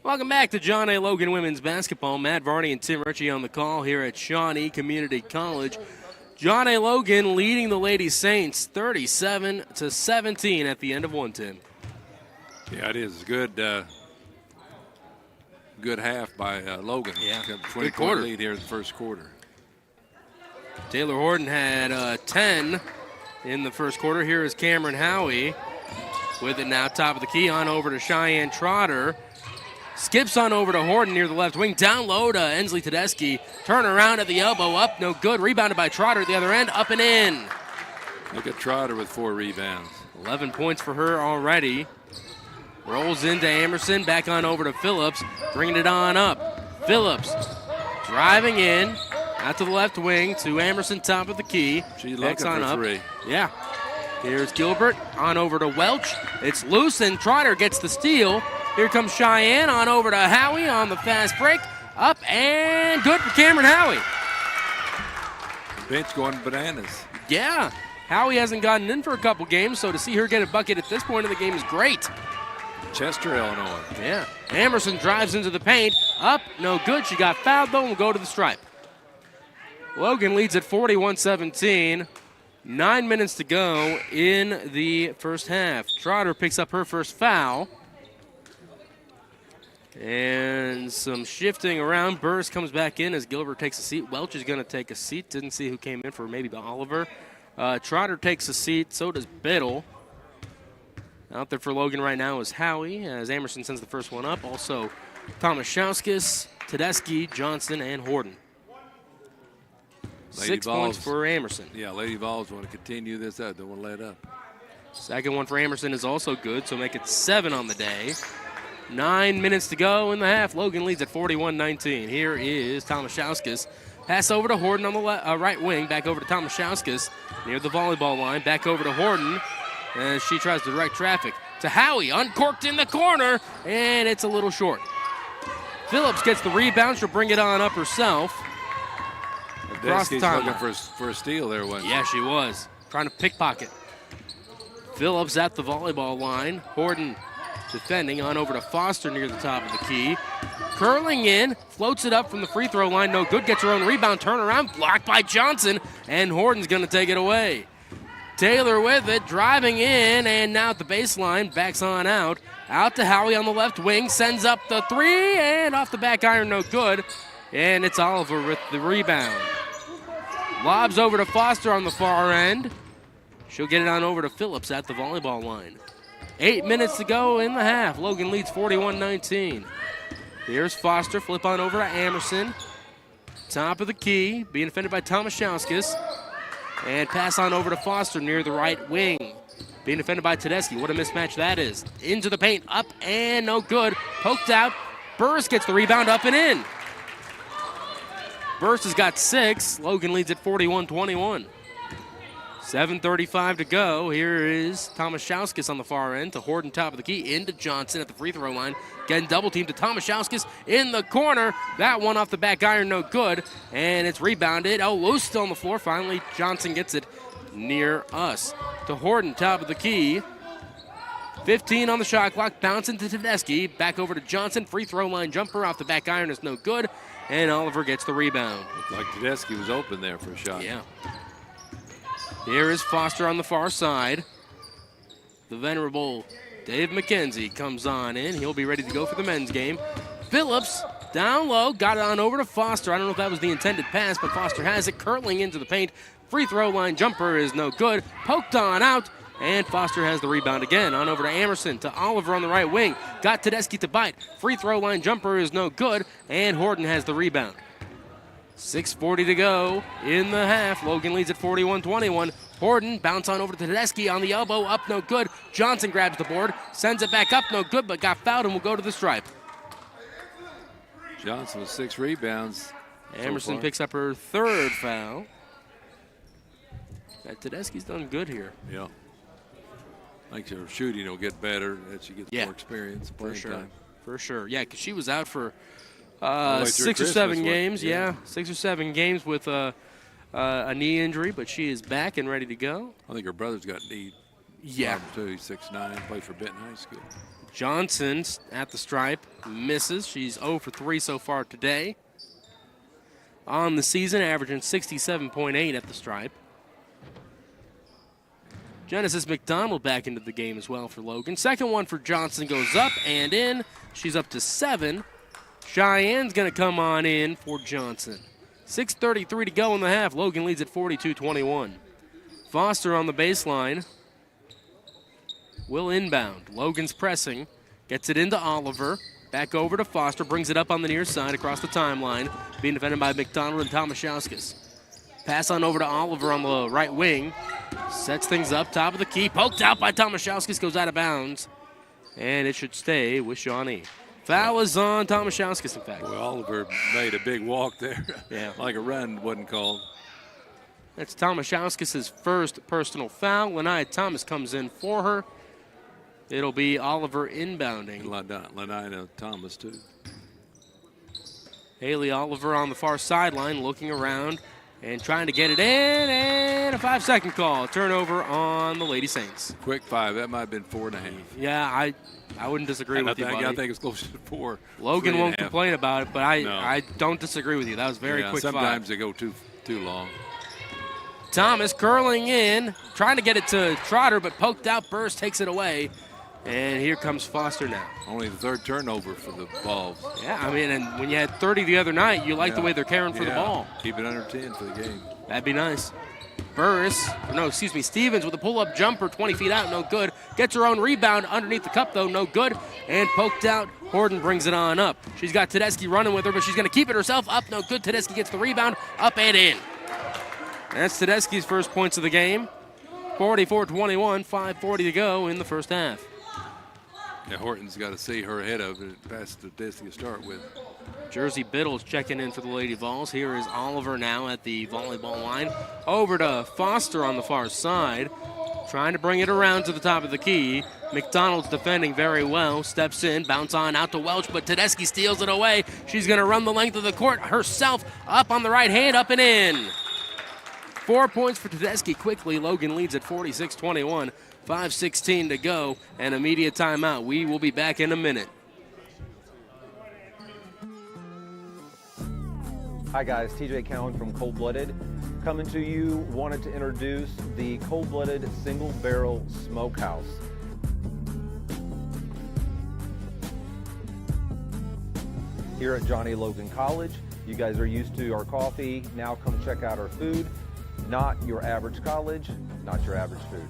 Welcome back to John A. Logan Women's Basketball. Matt Varney and Tim Ritchie on the call here at Shawnee Community College. John A. Logan leading the Lady Saints 37-17 at the end of one, Tim. Yeah, it is good. Good half by Logan. Yeah, 20-point lead here in the first quarter. Taylor Horton had 10 in the first quarter. Here is Cameron Howie with it now, top of the key, on over to Cheyenne Trotter. Skips on over to Horton near the left wing. Down low to Ensley Tedeschi. Turn around at the elbow. Up, no good. Rebounded by Trotter at the other end. Up and in. Look at Trotter with 4 rebounds. 11 points for her already. Rolls into Amerson, back on over to Phillips, bringing it on up. Phillips driving in, out to the left wing to Amerson, top of the key. She's looking for 3. Yeah. Here's Gilbert on over to Welch. It's loose, and Trotter gets the steal. Here comes Cheyenne on over to Howie on the fast break. Up and good for Cameron Howie. Bench going bananas. Yeah. Howie hasn't gotten in for a couple games, so to see her get a bucket at this point of the game is great. Chester, Illinois. Yeah. Amerson drives into the paint. Up, no good. She got fouled, though, and will go to the stripe. Logan leads at 41-17. 9 minutes to go in the first half. Trotter picks up her first foul. And some shifting around. Burris comes back in as Gilbert takes a seat. Welch is going to take a seat. Didn't see who came in for maybe Oliver. Trotter takes a seat. So does Biddle. Out there for Logan right now is Howie as Amerson sends the first one up. Also Tomaszewskis, Tedeschi, Johnson, and Horton. Lady 6 Vols, points for Amerson. Yeah, Lady Vols want to continue this out. Don't want to let up. Second one for Amerson is also good, so make it 7 on the day. 9 minutes to go in the half. Logan leads at 41-19. Here is Tomaszewskis. Pass over to Horton on the right wing. Back over to Tomaszewskis near the volleyball line. Back over to Horton as she tries to direct traffic to Howie. Uncorked in the corner, and it's a little short. Phillips gets the rebound. She'll bring it on up herself. Across the timeline. Looking for a steal there, wasn't she? Yeah, she was. Trying to pickpocket. Phillips at the volleyball line. Horton defending on over to Foster near the top of the key. Curling in, floats it up from the free throw line. No good, gets her own rebound. Turn around, blocked by Johnson, and Horton's going to take it away. Taylor with it, driving in, and now at the baseline, backs on out. Out to Howie on the left wing, sends up the 3, and off the back iron, no good. And it's Oliver with the rebound. Lobs over to Foster on the far end. She'll get it on over to Phillips at the volleyball line. 8 minutes to go in the half. Logan leads 41-19. Here's Foster, flip on over to Amerson. Top of the key, being defended by Tomaszewskis. And pass on over to Foster near the right wing. Being defended by Tedeschi. What a mismatch that is. Into the paint, up and no good. Poked out. Burris gets the rebound, up and in. Burris has got 6. Logan leads at 41-21. 7:35 to go. Here is Tomaszewskis on the far end to Horton, top of the key, into Johnson at the free throw line. Getting double teamed to Tomaszewskis in the corner. That one off the back iron, no good. And it's rebounded. Oh, loose still on the floor. Finally, Johnson gets it near us. To Horton, top of the key. 15 on the shot clock. Bouncing to Tedeschi. Back over to Johnson. Free throw line jumper off the back iron is no good. And Oliver gets the rebound. Looked like Tedeschi was open there for a shot. Yeah. Here is Foster on the far side. The venerable Dave McKenzie comes on in. He'll be ready to go for the men's game. Phillips down low, got it on over to Foster. I don't know if that was the intended pass, but Foster has it, curling into the paint. Free throw line jumper is no good. Poked on out, and Foster has the rebound again. On over to Amerson, to Oliver on the right wing. Got Tedeschi to bite. Free throw line jumper is no good, and Horton has the rebound. 6:40 to go in the half. Logan leads at 41-21. Horton bounce on over to Tedeschi on the elbow. Up, no good. Johnson grabs the board. Sends it back up, no good, but got fouled and will go to the stripe. Johnson with 6 rebounds. Amerson picks up her 3rd foul. Tedeschi's done good here. Yeah. I think her shooting will get better as she gets more experience. For sure. Time. For sure. Yeah, because she was out for 6 or 7 Christmas games. Yeah. 6 or 7 games with a knee injury, but she is back and ready to go. I think her brother's got knee. Yeah. Too. He's 6'9", played for Benton High School. Johnson's at the stripe, misses. She's 0 for 3 so far today. On the season, averaging 67.8 at the stripe. Genesis McDonald back into the game as well for Logan. Second one for Johnson goes up and in. She's up to 7. Cheyenne's going to come on in for Johnson. 6:33 to go in the half. Logan leads at 42-21. Foster on the baseline. Will inbound. Logan's pressing. Gets it into Oliver. Back over to Foster. Brings it up on the near side across the timeline. Being defended by McDonald and Tomaszewskis. Pass on over to Oliver on the right wing. Sets things up, top of the key. Poked out by Tomaszewskis, goes out of bounds. And it should stay with Shawnee. Foul is on Tomaszewskis, in fact. Well, Oliver made a big walk there. Yeah. Like a run wasn't called. That's Tomaszewskis' first personal foul. Lanaya Thomas comes in for her. It'll be Oliver inbounding. Lanaya Thomas, too. Haley Oliver on the far sideline looking around and trying to get it in, and a 5-second call. Turnover on the Lady Saints. Quick 5. That might have been 4.5. Yeah, I wouldn't disagree with you, buddy. I think it's closer to 4. Logan won't complain about it, but I don't disagree with you. That was very quick 5. Sometimes they go too long. Thomas curling in, trying to get it to Trotter, but poked out. Burrs takes it away. And here comes Foster now. Only the 3rd turnover for the Vols. Yeah, I mean, and when you had 30 the other night, you like the way they're caring for the ball. Keep it under 10 for the game. That'd be nice. Stevens with a pull-up jumper, 20 feet out, no good. Gets her own rebound underneath the cup, though, no good. And poked out. Horton brings it on up. She's got Tedeschi running with her, but she's going to keep it herself. Up, no good. Tedeschi gets the rebound, up and in. That's Tedeschi's first points of the game. 44-21, 5:40 to go in the first half. Yeah, Horton's got to see her ahead of it. Pass to Tedeschi to start with. Jersey Biddle's checking in for the Lady Vols. Here is Oliver now at the volleyball line. Over to Foster on the far side. Trying to bring it around to the top of the key. McDonald's defending very well. Steps in, bounce on out to Welch, but Tedeschi steals it away. She's going to run the length of the court herself. Up on the right hand, up and in. 4 points for Tedeschi quickly. Logan leads at 46-21. 5:16 to go, and immediate timeout. We will be back in a minute. Hi guys, TJ Cowan from Cold Blooded. Coming to you, wanted to introduce the Cold Blooded Single Barrel Smokehouse. Here at Johnny Logan College, you guys are used to our coffee. Now come check out our food. Not your average college, not your average food.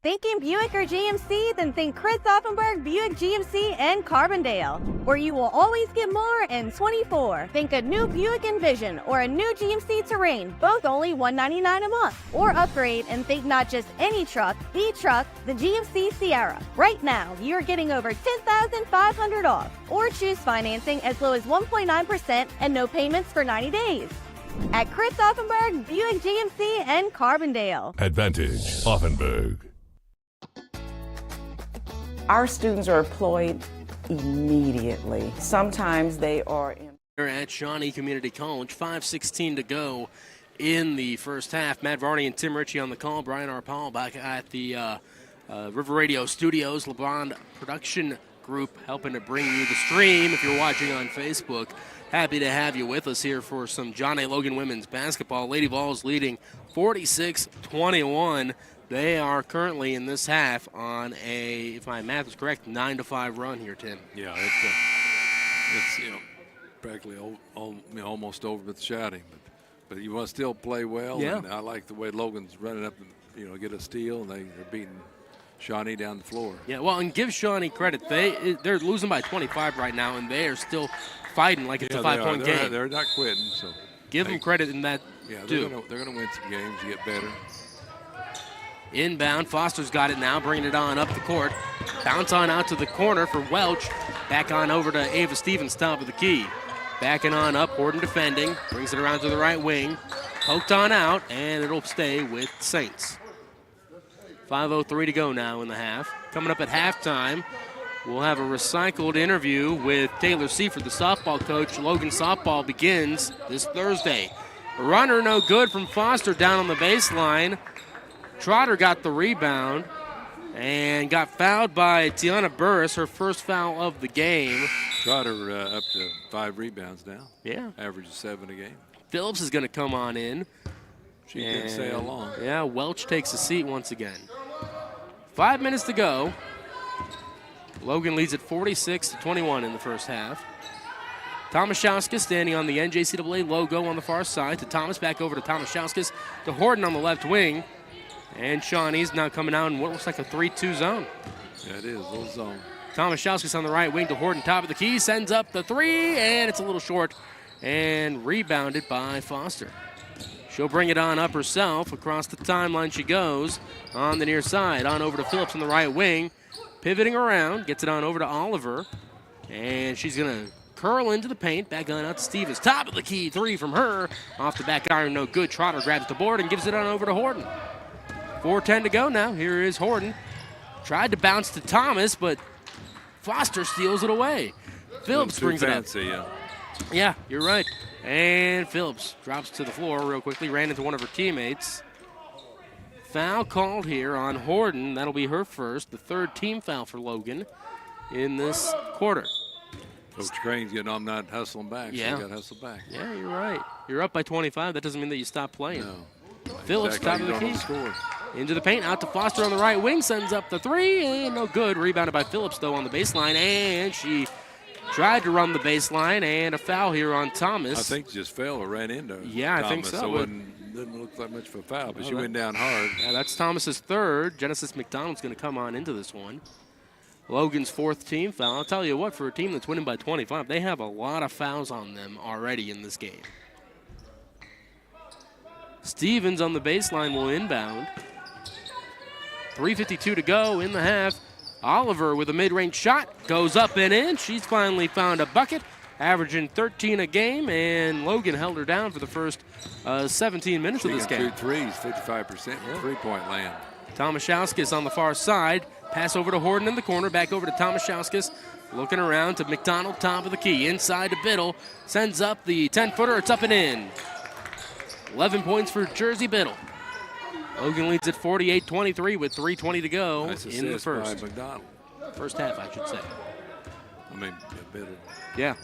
Thinking Buick or GMC? Then think Chris Offenberg, Buick GMC, and Carbondale, where you will always get more in 24. Think a new Buick Envision or a new GMC Terrain, both only $199 a month. Or upgrade and think not just any truck, the truck, the GMC Sierra. Right now, you're getting over $10,500 off. Or choose financing as low as 1.9% and no payments for 90 days. At Chris Offenberg, Buick GMC, and Carbondale. Advantage Offenberg. Our students are employed immediately. Sometimes they are in. Here at Shawnee Community College, 5:16 to go in the first half. Matt Varney and Tim Ritchie on the call. Brian R. Paul back at the River Radio Studios. LeBron Production Group helping to bring you the stream if you're watching on Facebook. Happy to have you with us here for some John A. Logan women's basketball. Lady Vols leading 46-21. They are currently in this half on a, if my math is correct, 9-5 run here, Tim. Yeah, it's practically almost over with shouting, but you want to still play well. Yeah. And I like the way Logan's running up and get a steal, and they're beating Shawnee down the floor. Yeah, well, and give Shawnee credit. They're losing by 25 right now, and they are still fighting like it's a 5-point game. They're not quitting. So give them credit in that. Yeah, they're going to win some games. You get better. Inbound, Foster's got it now, bringing it on up the court. Bounce on out to the corner for Welch. Back on over to Ava Stevens, top of the key. Backing on up, Horton defending. Brings it around to the right wing. Poked on out, and it'll stay with Saints. 5:03 to go now in the half. Coming up at halftime, we'll have a recycled interview with Taylor Seifert, the softball coach. Logan softball begins this Thursday. A runner no good from Foster down on the baseline. Trotter got the rebound and got fouled by Tiana Burris, her first foul of the game. Trotter up to 5 rebounds now. Yeah. Averages 7 a game. Phillips is going to come on in. She didn't say how long. Yeah, Welch takes a seat once again. 5 minutes to go. Logan leads at 46-21 in the first half. Tomaszewskis standing on the NJCAA logo on the far side. To Thomas, back over to Tomaszewskis. To Horton on the left wing. And Shawnee's now coming out in what looks like a 3-2 zone. Yeah, it is, a little zone. Tomaszewski's on the right wing to Horton, top of the key, sends up the three, and it's a little short, and rebounded by Foster. She'll bring it on up herself. Across the timeline she goes on the near side. On over to Phillips on the right wing. Pivoting around, gets it on over to Oliver, and she's going to curl into the paint. Back on out to Stevens. Top of the key, three from her. Off the back iron, no good. Trotter grabs the board and gives it on over to Horton. 4:10 to go now. Here is Horton. Tried to bounce to Thomas, but Foster steals it away. Phillips brings it up. Yeah, you're right. And Phillips drops to the floor real quickly. Ran into one of her teammates. Foul called here on Horton. That'll be her first. The third team foul for Logan in this quarter. Coach Crane's getting on, not hustling back. Yeah. So got to hustle back. Yeah, you're right. You're up by 25. That doesn't mean that you stop playing. No. Phillips, Exactly. top of the key. Into the paint, out to Foster on the right wing. Sends up the three, and no good. Rebounded by Phillips, though, on the baseline. And she tried to run the baseline, and a foul here on Thomas. I think just fell or ran into Yeah, Thomas, I think so. So it didn't look like much of a foul, but she went down hard. Yeah, that's Thomas's third. Genesis McDonald's going to come on into this one. Logan's fourth team foul. I'll tell you what, for a team that's winning by 25, they have a lot of fouls on them already in this game. Stevens on the baseline will inbound. 3:52 to go in the half. Oliver with a mid-range shot goes up and in. She's finally found a bucket, averaging 13 a game, and Logan held her down for the first 17 minutes of this game. 2 threes, 55% three-point land. Tomaszewski's on the far side. Pass over to Horton in the corner. Back over to Tomaszewski's. Looking around to McDonald, top of the key. Inside to Biddle. Sends up the 10-footer. It's up and in. 11 points for Jersey Biddle. Logan leads at 48-23 with 3:20 to go in the first. By McDonald. First half, I should say. I mean, Biddle. Yeah.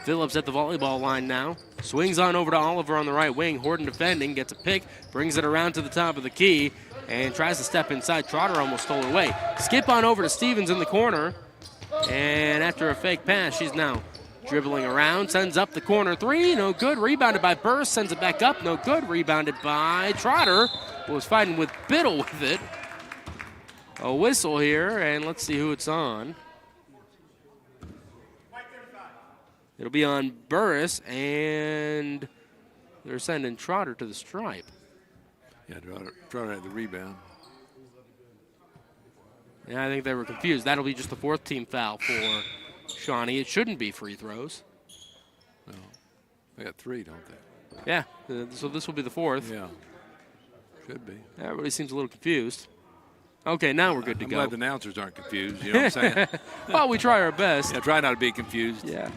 Phillips at the volleyball line now. Swings on over to Oliver on the right wing. Horton defending, gets a pick, brings it around to the top of the key, and tries to step inside. Trotter almost stole it away. Skip on over to Stevens in the corner, and after a fake pass, she's now dribbling around, sends up the corner three, no good. Rebounded by Burst, sends it back up, no good. Rebounded by Trotter, who was fighting with Biddle with it. A whistle here, and let's see who it's on. It'll be on Burris, and they're sending Trotter to the stripe. Yeah, Trotter had the rebound. Yeah, I think they were confused. That'll be just the fourth team foul for Shawnee. It shouldn't be free throws. No, they got three, don't they? Yeah, so this will be the fourth. Yeah, should be. Everybody seems a little confused. Okay, now we're good to I'm go. glad the announcers aren't confused, you know what I'm saying? Well, we try our best. Yeah, try not to be confused. Yeah.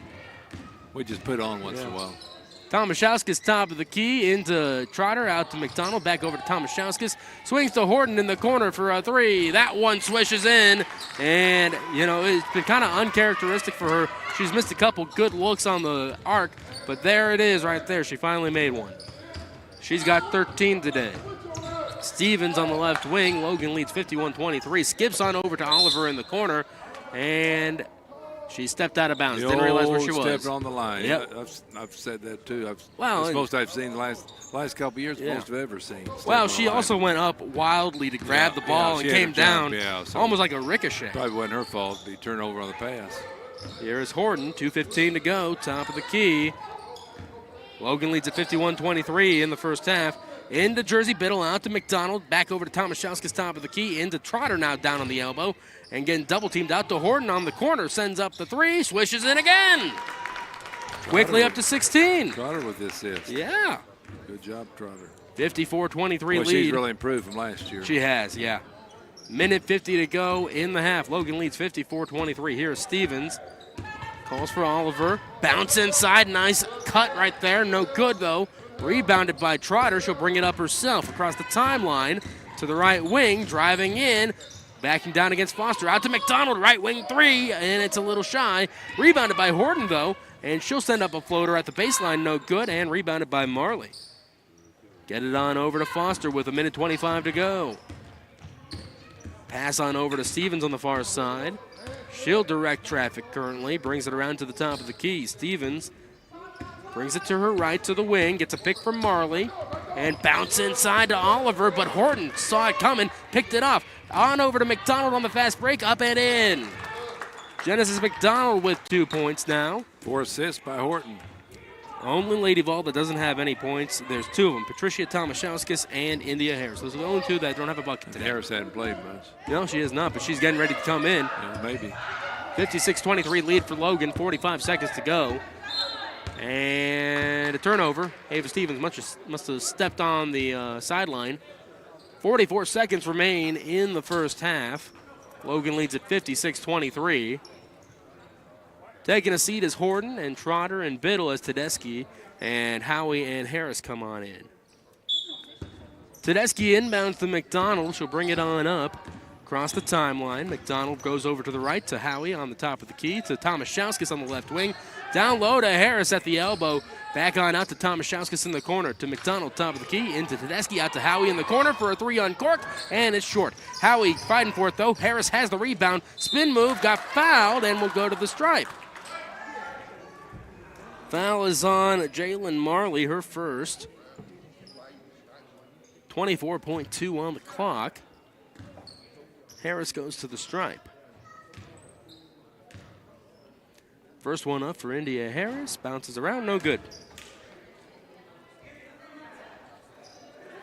We just put on once in a while. Tomaszewski's top of the key into Trotter, out to McDonald, back over to Tomaszewski's. Swings to Horton in the corner for a three. That one swishes in, and, you know, it's been kind of uncharacteristic for her. She's missed a couple good looks on the arc, but there it is right there. She finally made one. She's got 13 today. Stevens on the left wing. Logan leads 51-23. Skips on over to Oliver in the corner, and she stepped out of bounds. Didn't realize where she was. Stepped on the line. Yep. I've said that too. It's and most I've seen the last couple of years. Most I've ever seen. Well, she also went up wildly to grab the ball and came down, so almost like a ricochet. Probably wasn't her fault. The turnover on the pass. Here is Horton. 2:15 to go. Top of the key. Logan leads at 51-23 in the first half. Into Jersey Biddle, out to McDonald, back over to Tomaszewski's top of the key, into Trotter now down on the elbow, and getting double teamed out to Horton on the corner, sends up the three, swishes in again. Quickly up to 16. Trotter with the assist. Yeah. Good job, Trotter. 54-23 lead. She's really improved from last year. She has, yeah. Minute 50 to go in the half. Logan leads 54-23. Here's Stevens. Calls for Oliver. Bounce inside. Nice cut right there. No good, though. Rebounded by Trotter. She'll bring it up herself across the timeline to the right wing. Driving in. Backing down against Foster. Out to McDonald. Right wing three. And it's a little shy. Rebounded by Horton, though. And she'll send up a floater at the baseline. No good. And rebounded by Marley. Get it on over to Foster with 1:25 to go. Pass on over to Stevens on the far side. She'll direct traffic currently. Brings it around to the top of the key. Stevens brings it to her right to the wing. Gets a pick from Marley. And bounce inside to Oliver. But Horton saw it coming. Picked it off. On over to McDonald on the fast break. Up and in. Genesis McDonald with 2 points now. 4 assists by Horton. Only Lady Vol that doesn't have any points. There's 2 of them, Patricia Tomaszewskis and India Harris. Those are the only 2 that don't have a bucket today. Harris hadn't played much. No, she has not, but she's getting ready to come in. Yeah, maybe. 56-23 lead for Logan, 45 seconds to go. And a turnover. Ava Stevens must have stepped on the sideline. 44 seconds remain in the first half. Logan leads at 56-23. Taking a seat is Horton and Trotter and Biddle as Tedeschi and Howie and Harris come on in. Tedeschi inbounds to McDonald. She'll bring it on up across the timeline. McDonald goes over to the right to Howie on the top of the key to Tomaszewskis on the left wing. Down low to Harris at the elbow. Back on out to Tomaszewskis in the corner to McDonald, top of the key, into Tedeschi, out to Howie in the corner for a 3 uncorked, and it's short. Howie fighting for it though. Harris has the rebound. Spin move, got fouled, and will go to the stripe. Foul is on Jalen Marley, her first. 24.2 on the clock. Harris goes to the stripe. First one up for India Harris. Bounces around, no good.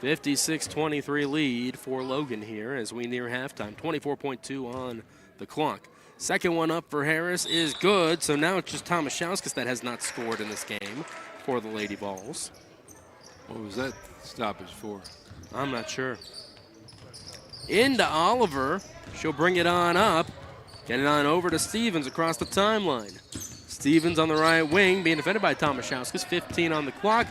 56-23 lead for Logan here as we near halftime. 24.2 on the clock. Second one up for Harris is good, so now it's just Tomaszewskis that has not scored in this game for the Lady Vols. What was that stoppage for? I'm not sure. Into Oliver. She'll bring it on up. Get it on over to Stevens across the timeline. Stevens on the right wing being defended by Tomaszewskis. 15 on the clock.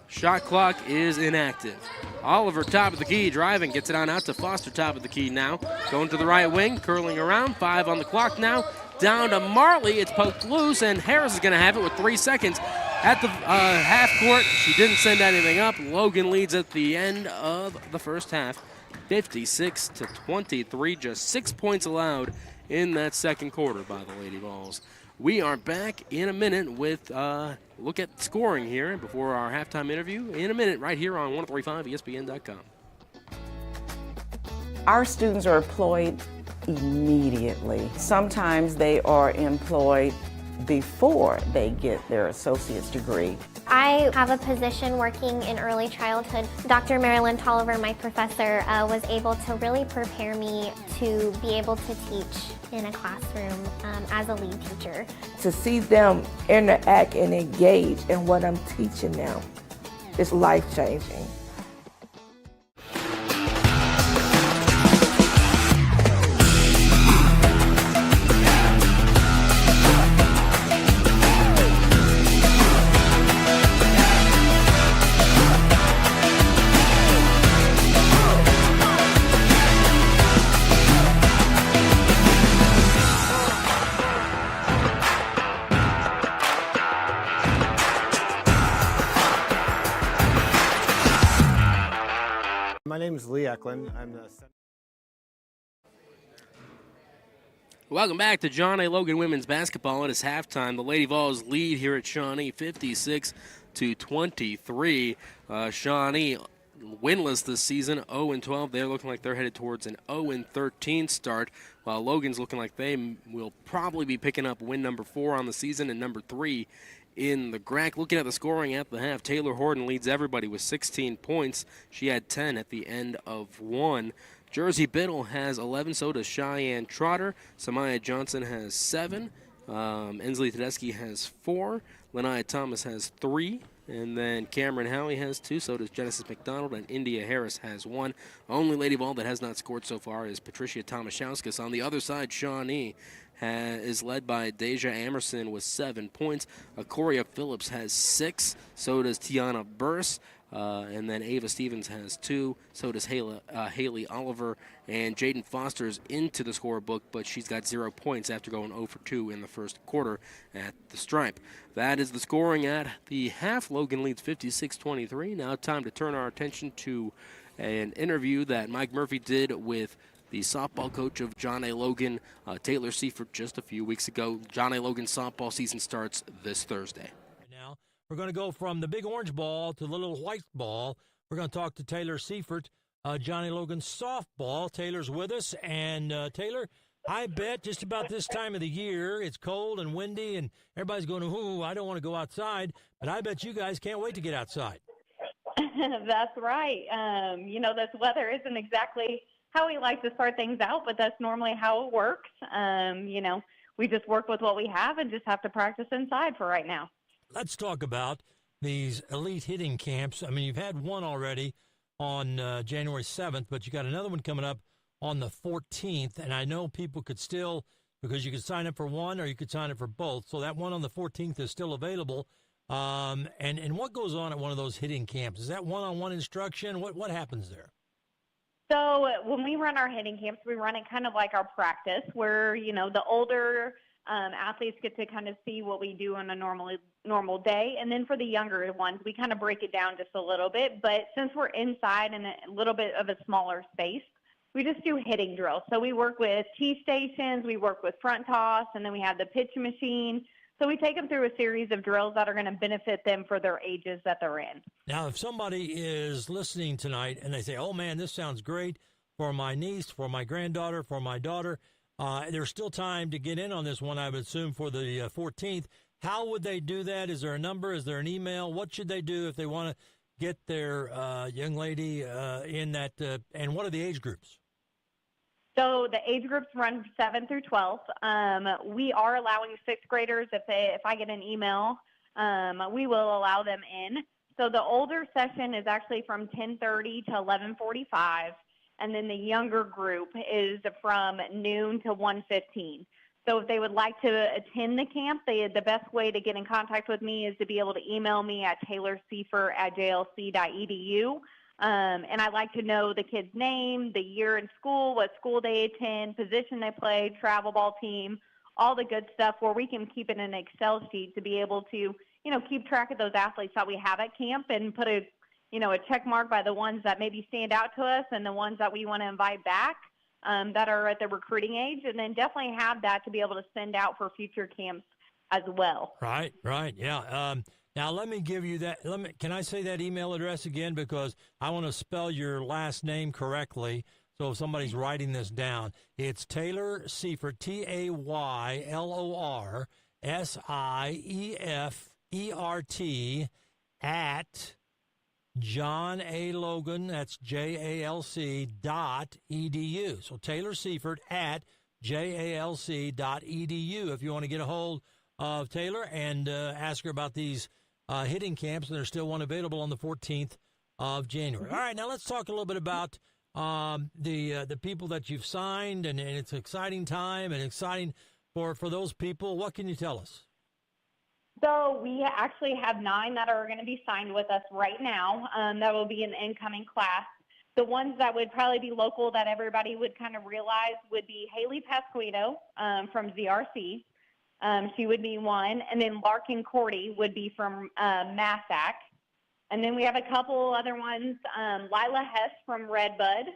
Shot clock is inactive. Oliver, top of the key, driving, gets it on out to Foster, top of the key now. Going to the right wing, curling around, 5 on the clock now. Down to Marley, it's poked loose, and Harris is going to have it with 3 seconds. At the half court, she didn't send anything up. Logan leads at the end of the first half, 56-23, just 6 points allowed in that second quarter by the Lady Vols. We are back in a minute with look at scoring here before our halftime interview. In a minute, right here on 1035ESPN.com. Our students are employed immediately. Sometimes they are employed before they get their associate's degree. I have a position working in early childhood. Dr. Marilyn Tolliver, my professor, was able to really prepare me to be able to teach in a classroom as a lead teacher. To see them interact and engage in what I'm teaching them is life-changing. My name is Lee Eklund. I'm the Welcome back to John A. Logan women's basketball. It is halftime. The Lady Vols lead here at Shawnee, 56-23. Shawnee winless this season, 0-12. They're looking like they're headed towards an 0-13 start, while Logan's looking like they will probably be picking up win number 4 on the season and number 3 in the GRAC. Looking at the scoring at the half, Taylor Horton leads everybody with 16 points. She had 10 at the end of 1. Jersey Biddle has 11, so does Cheyenne Trotter. Samaya Johnson has 7. Ensley Tedeschi has 4. Lanaya Thomas has 3. And then Cameron Howie has 2, so does Genesis McDonald, and India Harris has 1. Only Lady Vol that has not scored so far is Patricia Tomaszewskis. On the other side, Shawnee is led by Deja Amerson with 7 points. Coria Phillips has 6, so does Tiana Burse. And then Ava Stevens has 2, so does Haley Oliver. And Jaden Foster's into the scorebook, but she's got 0 points after going 0 for 2 in the first quarter at the stripe. That is the scoring at the half. Logan leads 56-23. Now time to turn our attention to an interview that Mike Murphy did with the softball coach of John A. Logan, Taylor Seifert, just a few weeks ago. John A. Logan softball season starts this Thursday. Now we're going to go from the big orange ball to the little white ball. We're going to talk to Taylor Seifert, John A. Logan softball. Taylor's with us, and Taylor, I bet just about this time of the year, it's cold and windy, and everybody's going, ooh, I don't want to go outside. But I bet you guys can't wait to get outside. That's right. This weather isn't exactly how we like to start things out, but that's normally how it works. We just work with what we have and just have to practice inside for right now. Let's talk about these elite hitting camps. I mean, you've had one already on January 7th, but you got another one coming up on the 14th. And I know people could still, because you could sign up for one or you could sign up for both. So that one on the 14th is still available. And what goes on at one of those hitting camps? Is that one-on-one instruction? What happens there? So when we run our hitting camps, we run it kind of like our practice where, the older athletes get to kind of see what we do on a normal day. And then for the younger ones, we kind of break it down just a little bit. But since we're inside in a little bit of a smaller space, we just do hitting drills. So we work with T stations, we work with front toss, and then we have the pitch machine. So we take them through a series of drills that are going to benefit them for their ages that they're in. Now, if somebody is listening tonight and they say, oh, man, this sounds great for my niece, for my granddaughter, for my daughter, there's still time to get in on this one, I would assume, for the 14th. How would they do that? Is there a number? Is there an email? What should they do if they want to get their young lady in that? And what are the age groups? So the age groups run 7 through 12. We are allowing sixth graders. If I get an email, we will allow them in. So the older session is actually from 10:30 to 11:45, and then the younger group is from noon to 1:15. So if they would like to attend the camp, the best way to get in contact with me is to be able to email me at taylorseifert@jlc.edu. And I like to know the kid's name, the year in school, what school they attend, position they play, travel ball team, all the good stuff where we can keep it in an Excel sheet to be able to, keep track of those athletes that we have at camp and put a check mark by the ones that maybe stand out to us and the ones that we want to invite back that are at the recruiting age, and then definitely have that to be able to send out for future camps as well. Right, yeah. Now, let me give you that. Can I say that email address again? Because I want to spell your last name correctly. So if somebody's writing this down, it's Taylor Seifert, TaylorSeifert, at John A. Logan, that's JALC.edu. So Taylor Seifert at JALC.edu if you want to get a hold of Taylor and ask her about these hitting camps, and there's still one available on the 14th of January. All right, now let's talk a little bit about the people that you've signed, and it's an exciting time and exciting for those people. What can you tell us? So we actually have 9 that are going to be signed with us right now. That will be in the incoming class. The ones that would probably be local that everybody would kind of realize would be Haley Pasquino from ZRC. She would be one. And then Larkin Cordy would be from Massac. And then we have a couple other ones, Lila Hess from Redbud.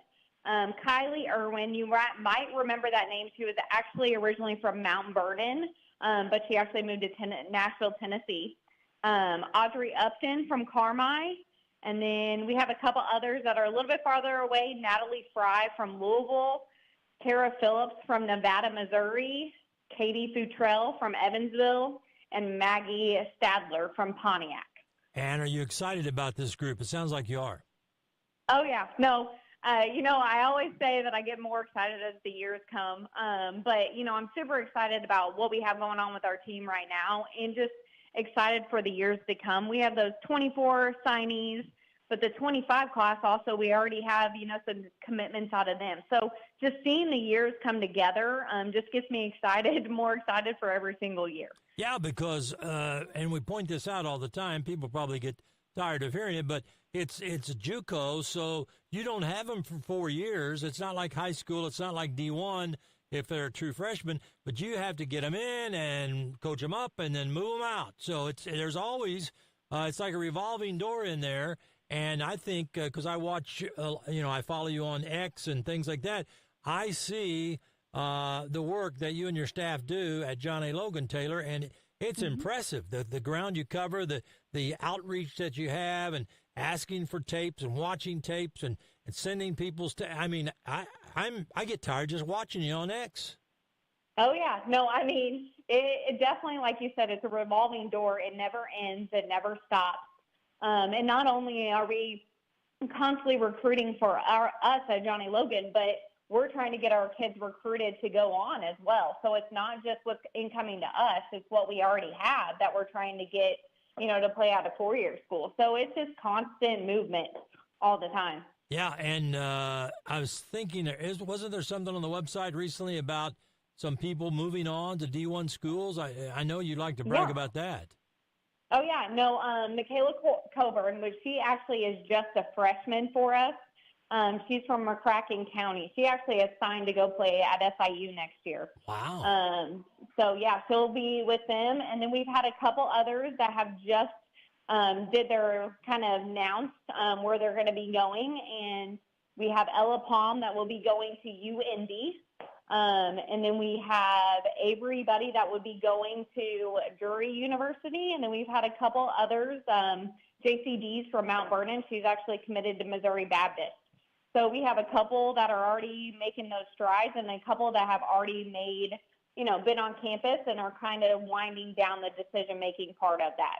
Kylie Irwin, you might remember that name. She was actually originally from Mount Vernon, but she actually moved to Nashville, Tennessee. Audrey Upton from Carmi. And then we have a couple others that are a little bit farther away. Natalie Fry from Louisville. Tara Phillips from Nevada, Missouri. Katie Futrell from Evansville. And Maggie Stadler from Pontiac. And are you excited about this group? It sounds like you are. Oh, yeah. No, I always say that I get more excited as the years come. But, I'm super excited about what we have going on with our team right now and just excited for the years to come. We have those 24 signees, but the 25 class also, we already have, some commitments out of them. So just seeing the years come together just gets me excited, more excited for every single year. Yeah, because, and we point this out all the time, people probably get tired of hearing it, but it's JUCO, so you don't have them for 4 years. It's not like high school. It's not like D1 if they're a true freshman, but you have to get them in and coach them up and then move them out. So there's always, it's like a revolving door in there. And I think, because I watch, I follow you on X and things like that, I see the work that you and your staff do at John A. Logan, Taylor, and it's impressive. The ground you cover, the outreach that you have, and asking for tapes and watching tapes and sending people's. I get tired just watching you on X. Oh, yeah. No, I mean, it definitely, like you said, it's a revolving door. It never ends. It never stops. And not only are we constantly recruiting for us at Johnny Logan, but we're trying to get our kids recruited to go on as well. So it's not just what's incoming to us, it's what we already have that we're trying to get, to play out of four-year school. So it's just constant movement all the time. Yeah, and I was thinking, wasn't there something on the website recently about some people moving on to D1 schools? I know you'd like to brag about that. Oh, yeah. No, Michaela Coburn, which she actually is just a freshman for us. She's from McCracken County. She actually is signed to go play at SIU next year. Wow. So, yeah, she'll be with them. And then we've had a couple others that have just did their kind of announced where they're going to be going. And we have Ella Palm that will be going to UND. And then we have Avery Buddy that would be going to Drury University. And then we've had a couple others, JCD's from Mount Vernon. She's actually committed to Missouri Baptist. So we have a couple that are already making those strides and a couple that have already made, been on campus and are kind of winding down the decision-making part of that.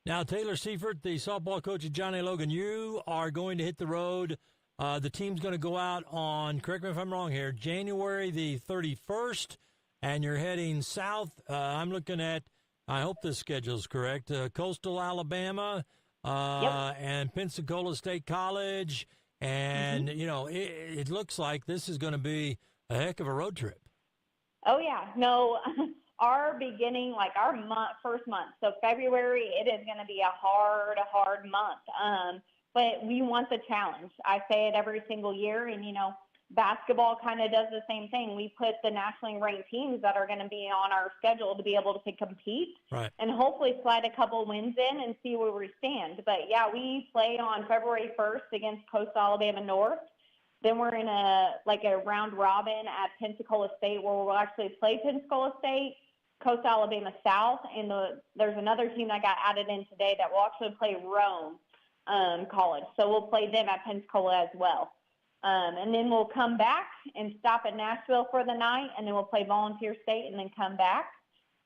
Now, Taylor Seifert, the softball coach at Johnny Logan, you are going to hit the road. The team's going to go out on, correct me if I'm wrong here, January the 31st, and you're heading south. I'm looking at, I hope this schedule's correct, Coastal Alabama and Pensacola State College. And, it looks like this is going to be a heck of a road trip. Oh, yeah. No, our beginning, like our first month, so February, it is going to be a hard month. But we want the challenge. I say it every single year, and, basketball kind of does the same thing. We put the nationally ranked teams that are going to be on our schedule to be able to compete and hopefully slide a couple wins in and see where we stand. But, yeah, we play on February 1st against Coastal Alabama North. Then we're in a round robin at Pensacola State where we'll actually play Pensacola State, Coastal Alabama South, and there's another team that got added in today that will actually play Rome College. So we'll play them at Pensacola as well. And then we'll come back and stop at Nashville for the night, and then we'll play Volunteer State and then come back.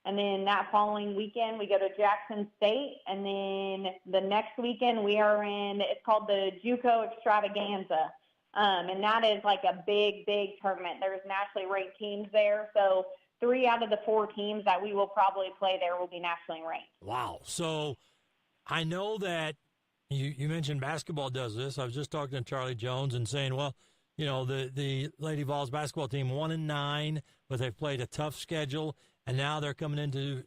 And then that following weekend, we go to Jackson State. And then the next weekend, we are it's called the JUCO Extravaganza. And that is like a big, big tournament. There's nationally ranked teams there. So 3 out of the 4 teams that we will probably play there will be nationally ranked. Wow. So I know that you mentioned basketball does this. I was just talking to Charlie Jones and saying, well, the Lady Vols basketball team 1-9, but they've played a tough schedule, and now they're coming into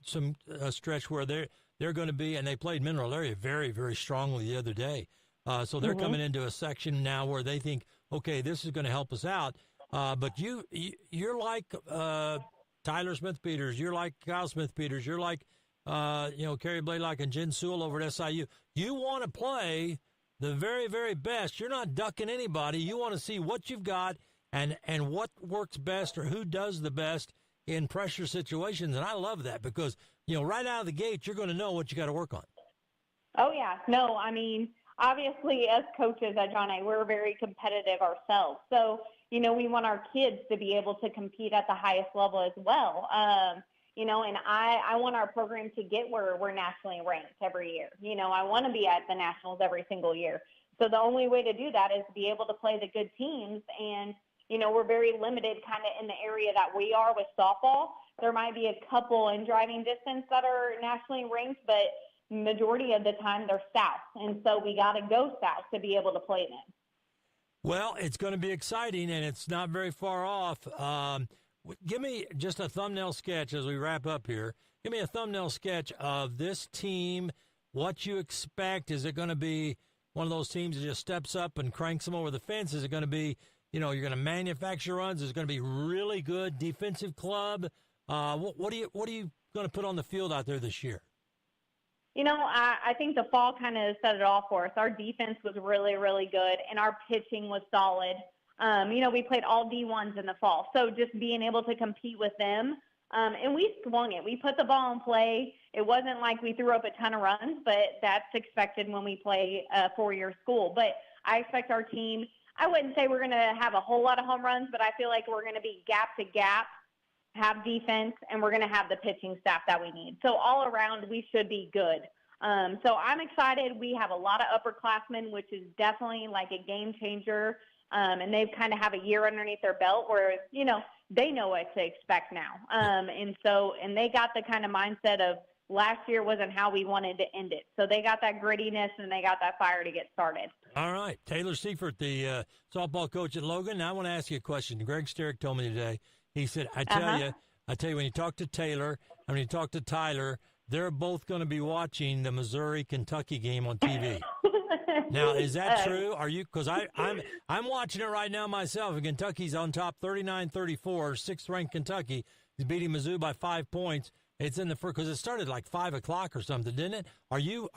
a stretch where they're going to be, and they played Mineral Area very, very strongly the other day. So they're coming into a section now where they think, okay, this is going to help us out. But you're like Tyler Smith-Peters. You're like Kyle Smith-Peters. You're like Kerry Blaylock and Jen Sewell over at SIU. You want to play the very, very best. You're not ducking anybody. You want to see what you've got and what works best or who does the best in pressure situations. And I love that because, right out of the gate, you're going to know what you got to work on. Oh, yeah. No, I mean, obviously, as coaches at John A., we're very competitive ourselves. So, we want our kids to be able to compete at the highest level as well. And I want our program to get where we're nationally ranked every year. I want to be at the nationals every single year. So the only way to do that is to be able to play the good teams. And, we're very limited kind of in the area that we are with softball. There might be a couple in driving distance that are nationally ranked, but majority of the time they're south. And so we got to go south to be able to play them. Well, it's going to be exciting, and it's not very far off. Give me just a thumbnail sketch as we wrap up here. Give me a thumbnail sketch of this team, what you expect. Is it going to be one of those teams that just steps up and cranks them over the fence? Is it going to be, you're going to manufacture runs? Is it going to be really good defensive club? What are you going to put on the field out there this year? I think the fall kind of set it all for us. Our defense was really, really good, and our pitching was solid. We played all D1s in the fall, so just being able to compete with them. And we swung it. We put the ball in play. It wasn't like we threw up a ton of runs, but that's expected when we play a four-year school. But I expect our team, I wouldn't say we're going to have a whole lot of home runs, but I feel like we're going to be gap to gap have defense, and we're going to have the pitching staff that we need. So all around, we should be good. So I'm excited. We have a lot of upperclassmen, which is definitely like a game changer. And they've kind of have a year underneath their belt where, you know, they know what to expect now. And they got the kind of mindset of last year wasn't how we wanted to end it. So they got that grittiness and they got that fire to get started. All right. Taylor Seifert, the softball coach at Logan. Now I want to ask you a question. Greg Sterick told me today, he said, I tell you, when you talk to Taylor and when you talk to Tyler, they're both going to be watching the Missouri-Kentucky game on TV. Now, is that true? Are you? Because I'm watching it right now myself. Kentucky's on top, 39-34. Sixth-ranked Kentucky is beating Mizzou by 5 points. It's in the first because it started like 5 o'clock or something, didn't it? Are you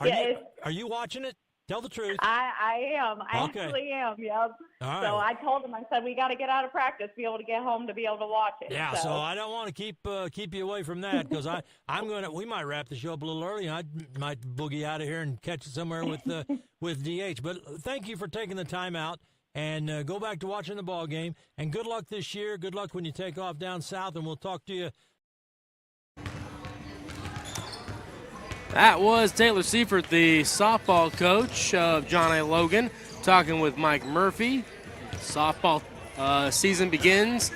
watching it? Tell the truth. I am. I actually am. Yep. All right. So I told him, I said, we got to get out of practice, be able to get home to be able to watch it. Yeah. So I don't want to keep you away from that because we might wrap the show up a little early. I might boogie out of here and catch it somewhere with DH. But thank you for taking the time out and go back to watching the ball game. And good luck this year. Good luck when you take off down south, and we'll talk to you. That was Taylor Seifert, the softball coach of John A. Logan, talking with Mike Murphy. Softball season begins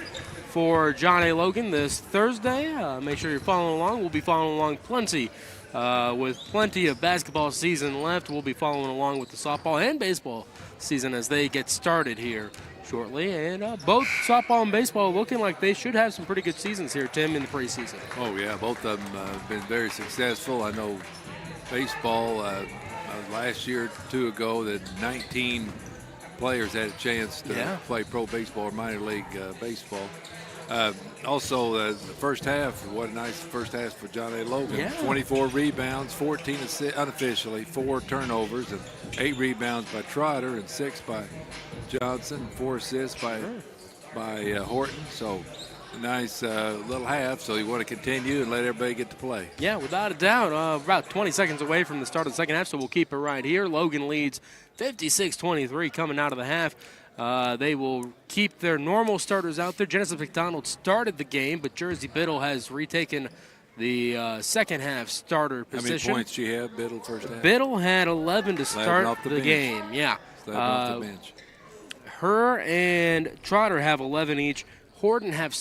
for John A. Logan this Thursday. Make sure you're following along. We'll be following along plenty with plenty of basketball season left. We'll be following along with the softball and baseball season as they get started here shortly. And both softball and baseball looking like they should have some pretty good seasons here, Tim, in the preseason. Oh, yeah, both of them have been very successful. I know baseball, last year, 2 ago, that 19 players had a chance to play pro baseball or minor league baseball. Also, the first half, what a nice first half for John A. Logan. Yeah. 24 rebounds, 14 unofficially, 4 turnovers, and 8 rebounds by Trotter and 6 by Johnson, 4 assists by Horton. So a nice little half. So you want to continue and let everybody get to play. Yeah, without a doubt. About 20 seconds away from the start of the second half, so we'll keep it right here. Logan leads 56-23 coming out of the half. They will keep their normal starters out there. Genesis McDonald started the game, but Jersey Biddle has retaken the second half starter position. How many points she have, Biddle, first half? Biddle had 11 to start the game. Yeah. Off the bench. Her and Trotter have 11 each. Horton has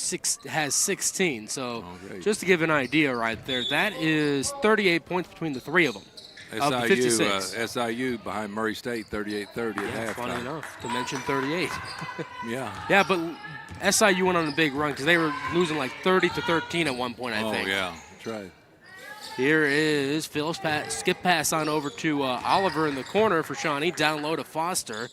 16. So just to give an idea right there, that is 38 points between the three of them. SIU behind Murray State, 38-30 at halftime. Funny enough to mention 38. Yeah, but SIU went on a big run because they were losing like 30-13 at one point, I think. Oh, yeah, that's right. Here is Phil's skip pass on over to Oliver in the corner for Shawnee. Down low to Foster.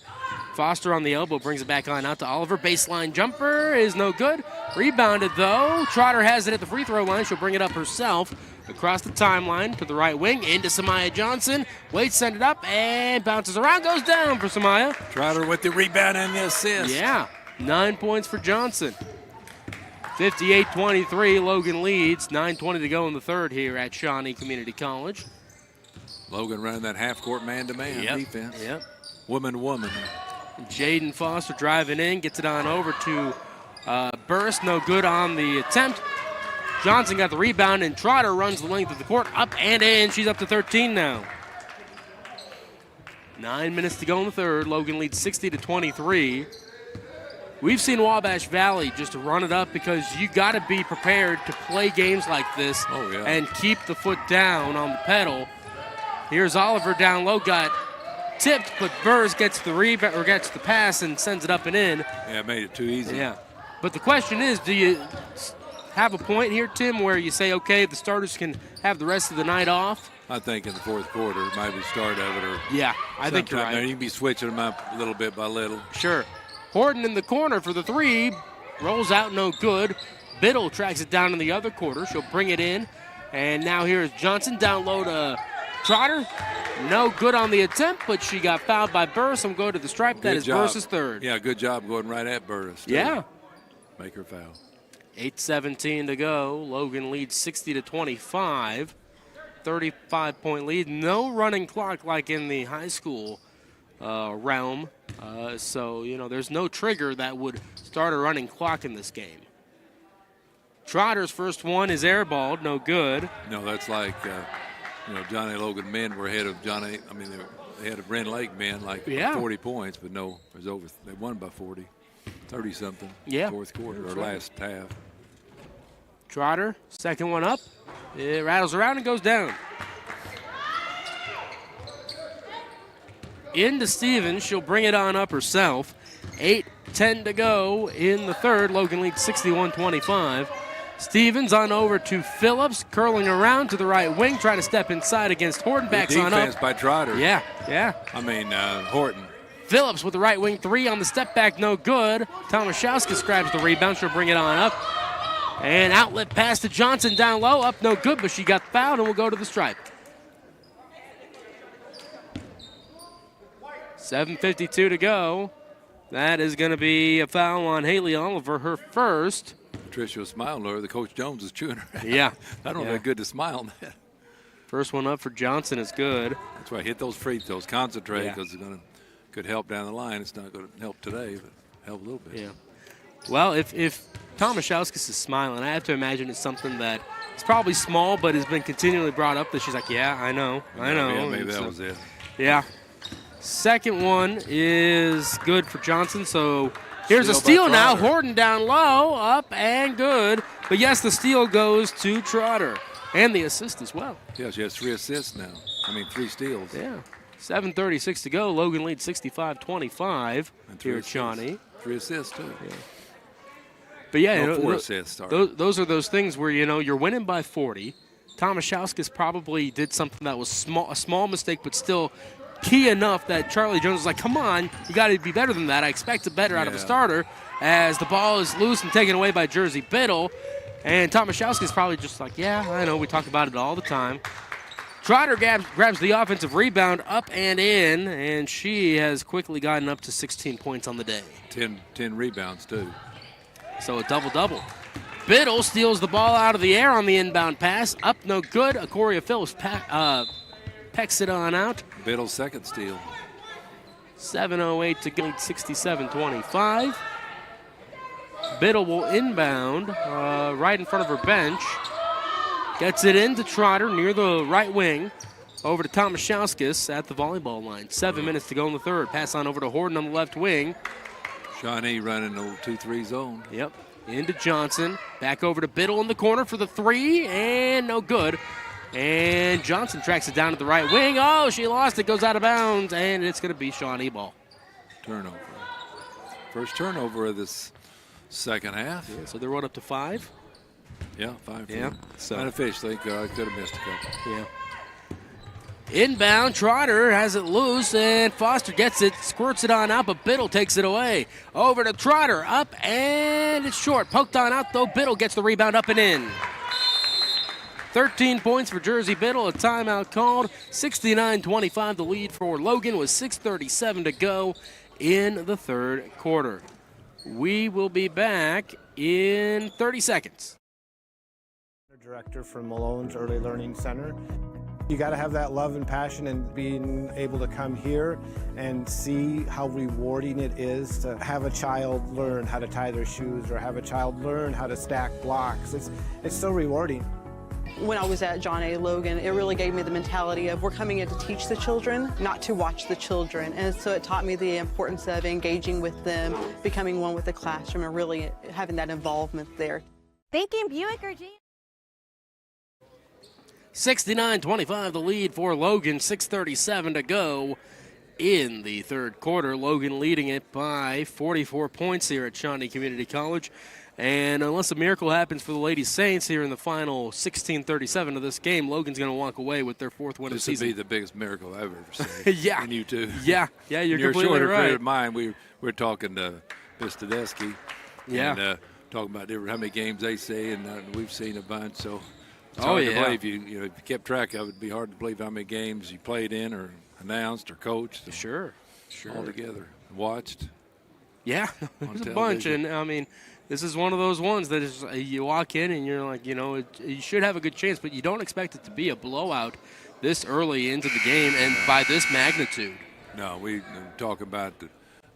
Foster on the elbow brings it back on out to Oliver. Baseline jumper is no good. Rebounded, though. Trotter has it at the free throw line. She'll bring it up herself. Across the timeline to the right wing, into Samaya Johnson. Waits, send it up, and bounces around, goes down for Samaya. Trotter with the rebound and the assist. Yeah, 9 points for Johnson. 58-23, Logan leads. 9:20 to go in the third here at Shawnee Community College. Logan running that half-court man-to-man defense. Yep. Woman. Jaden Foster driving in, gets it on over to Burst. No good on the attempt. Johnson got the rebound, and Trotter runs the length of the court, up and in. She's up to 13 now. 9 minutes to go in the third. Logan leads 60-23. We've seen Wabash Valley just run it up because you got to be prepared to play games like this and keep the foot down on the pedal. Here's Oliver down low, got tipped, but Burrs gets the rebound or gets the pass and sends it up and in. Yeah, made it too easy. Yeah, but the question is, do you have a point here, Tim, where you say, okay, the starters can have the rest of the night off? I think in the fourth quarter, it might be the start of it. Or I think you're right. You can be switching them up a little bit by little. Sure. Horton in the corner for the three. Rolls out, no good. Biddle tracks it down in the other quarter. She'll bring it in. And now here's Johnson down low to Trotter. No good on the attempt, but she got fouled by Burris. I'm going to the stripe. That is Burris' third. Yeah, good job going right at Burris. Yeah. Make her foul. 8:17 to go. Logan leads 60-25. 35-point lead. No running clock like in the high school realm. So, there's no trigger that would start a running clock in this game. Trotter's first one is airballed, no good. No, that's like, Johnny Logan men were ahead of Johnny. I mean, they ahead of Rend Lake men like 40 points, but no, it was over. They won by 40, 30-something. Yeah. Fourth quarter or right. last half. Trotter, second one up. It rattles around and goes down. Into Stevens. She'll bring it on up herself. 8:10 to go in the third. Logan leads 61-25. Stevens on over to Phillips, curling around to the right wing, trying to step inside against Horton. Backs on up. Defense by Trotter. Yeah. I mean, Horton. Phillips with the right wing three on the step back, no good. Tomaszewska grabs the rebound. She'll bring it on up. And outlet pass to Johnson down low, up no good, but she got fouled and will go to the stripe. 7:52 to go. That is going to be a foul on Haley Oliver, her first. Patricia was smiling at her. The Coach Jones is chewing her. Yeah. I don't know how good to smile on that. First one up for Johnson is good. That's why hit those free throws. Concentrate because it's could help down the line. It's not going to help today, but help a little bit. Yeah. Well, if Tomaszewska is smiling, I have to imagine it's something that is probably small, but has been continually brought up. That she's like, yeah, I know. Yeah, maybe that was it. Yeah. Second one is good for Johnson. So here's a steal now. Horton down low, up and good. But yes, the steal goes to Trotter. And the assist as well. Yeah, she has 3 assists now. 3 steals. Yeah. 7:36 to go. Logan leads 65-25 here at Shawnee. 3 assists, too. Yeah. But yeah, 4 assists. Those are those things where, you're winning by 40. Tomaszewska probably did something that was a small mistake, but still key enough that Charlie Jones was like, come on, you got to be better than that. I expect it better out of a starter, as the ball is loose and taken away by Jersey Biddle. And Tomaszewska's probably just like, yeah, I know, we talk about it all the time. Trotter grabs the offensive rebound up and in, and she has quickly gotten up to 16 points on the day. 10 rebounds, too. So a double-double. Biddle steals the ball out of the air on the inbound pass. Up, no good. Acoria Phillips pecks it on out. Biddle's second steal. 7:08 to go, 67-25. Biddle will inbound right in front of her bench. Gets it into Trotter near the right wing. Over to Tomaszewska at the volleyball line. 7 minutes to go in the third. Pass on over to Horton on the left wing. Shawnee running the 2-3 zone. Yep. Into Johnson. Back over to Biddle in the corner for the three. And no good. And Johnson tracks it down to the right wing. Oh, she lost it. Goes out of bounds. And it's going to be Shawnee ball. Turnover. First turnover of this second half. Yeah, so they're right up to 5. Yeah, 5. Yeah. So unofficially, I could have missed a couple. Yeah. Inbound, Trotter has it loose, and Foster gets it, squirts it on out, but Biddle takes it away. Over to Trotter, up, and it's short. Poked on out, though. Biddle gets the rebound up and in. 13 points for Jersey Biddle, a timeout called. 69-25, the lead for Logan with 6:37 to go in the third quarter. We will be back in 30 seconds. Director from Malone's Early Learning Center. You got to have that love and passion, and being able to come here and see how rewarding it is to have a child learn how to tie their shoes or have a child learn how to stack blocks. It's so rewarding. When I was at John A. Logan, it really gave me the mentality of we're coming in to teach the children, not to watch the children. And so it taught me the importance of engaging with them, becoming one with the classroom, and really having that involvement there. Thinking Buick or Jeep? 69-25, the lead for Logan. 6:37 to go in the third quarter. Logan leading it by 44 points here at Shawnee Community College. And unless a miracle happens for the Lady Saints here in the final 16:37 of this game, Logan's going to walk away with their 4th win of the season. This would be the biggest miracle I've ever seen. Yeah. And you too. Yeah, you're completely shorter right. period of mine, we're talking to Miss Tedeschi. Yeah. And talking about how many games they say, and we've seen a bunch. So it's Oh, hard to yeah. believe if you kept track of it. It'd be hard to believe how many games you played in or announced or coached. Sure. All together. Watched. Yeah, there's a bunch. And, I mean, this is one of those ones that is you walk in and you're like, you should have a good chance, but you don't expect it to be a blowout this early into the game and by this magnitude. No, we talk about that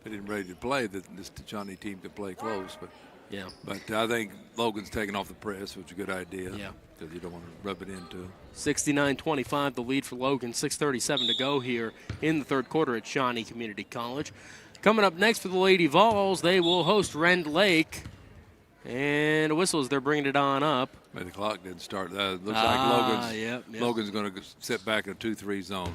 they didn't ready to play, that this Shawnee team could play close. But Yeah. But I think Logan's taking off the press, which is a good idea. Yeah. Because you don't want to rub it into him. 69-25, the lead for Logan. 6:37 to go here in the third quarter at Shawnee Community College. Coming up next for the Lady Vols, they will host Rend Lake. And whistles, they're bringing it on up. Maybe the clock didn't start. Looks like Yep. Logan's going to sit back in a 2-3 zone.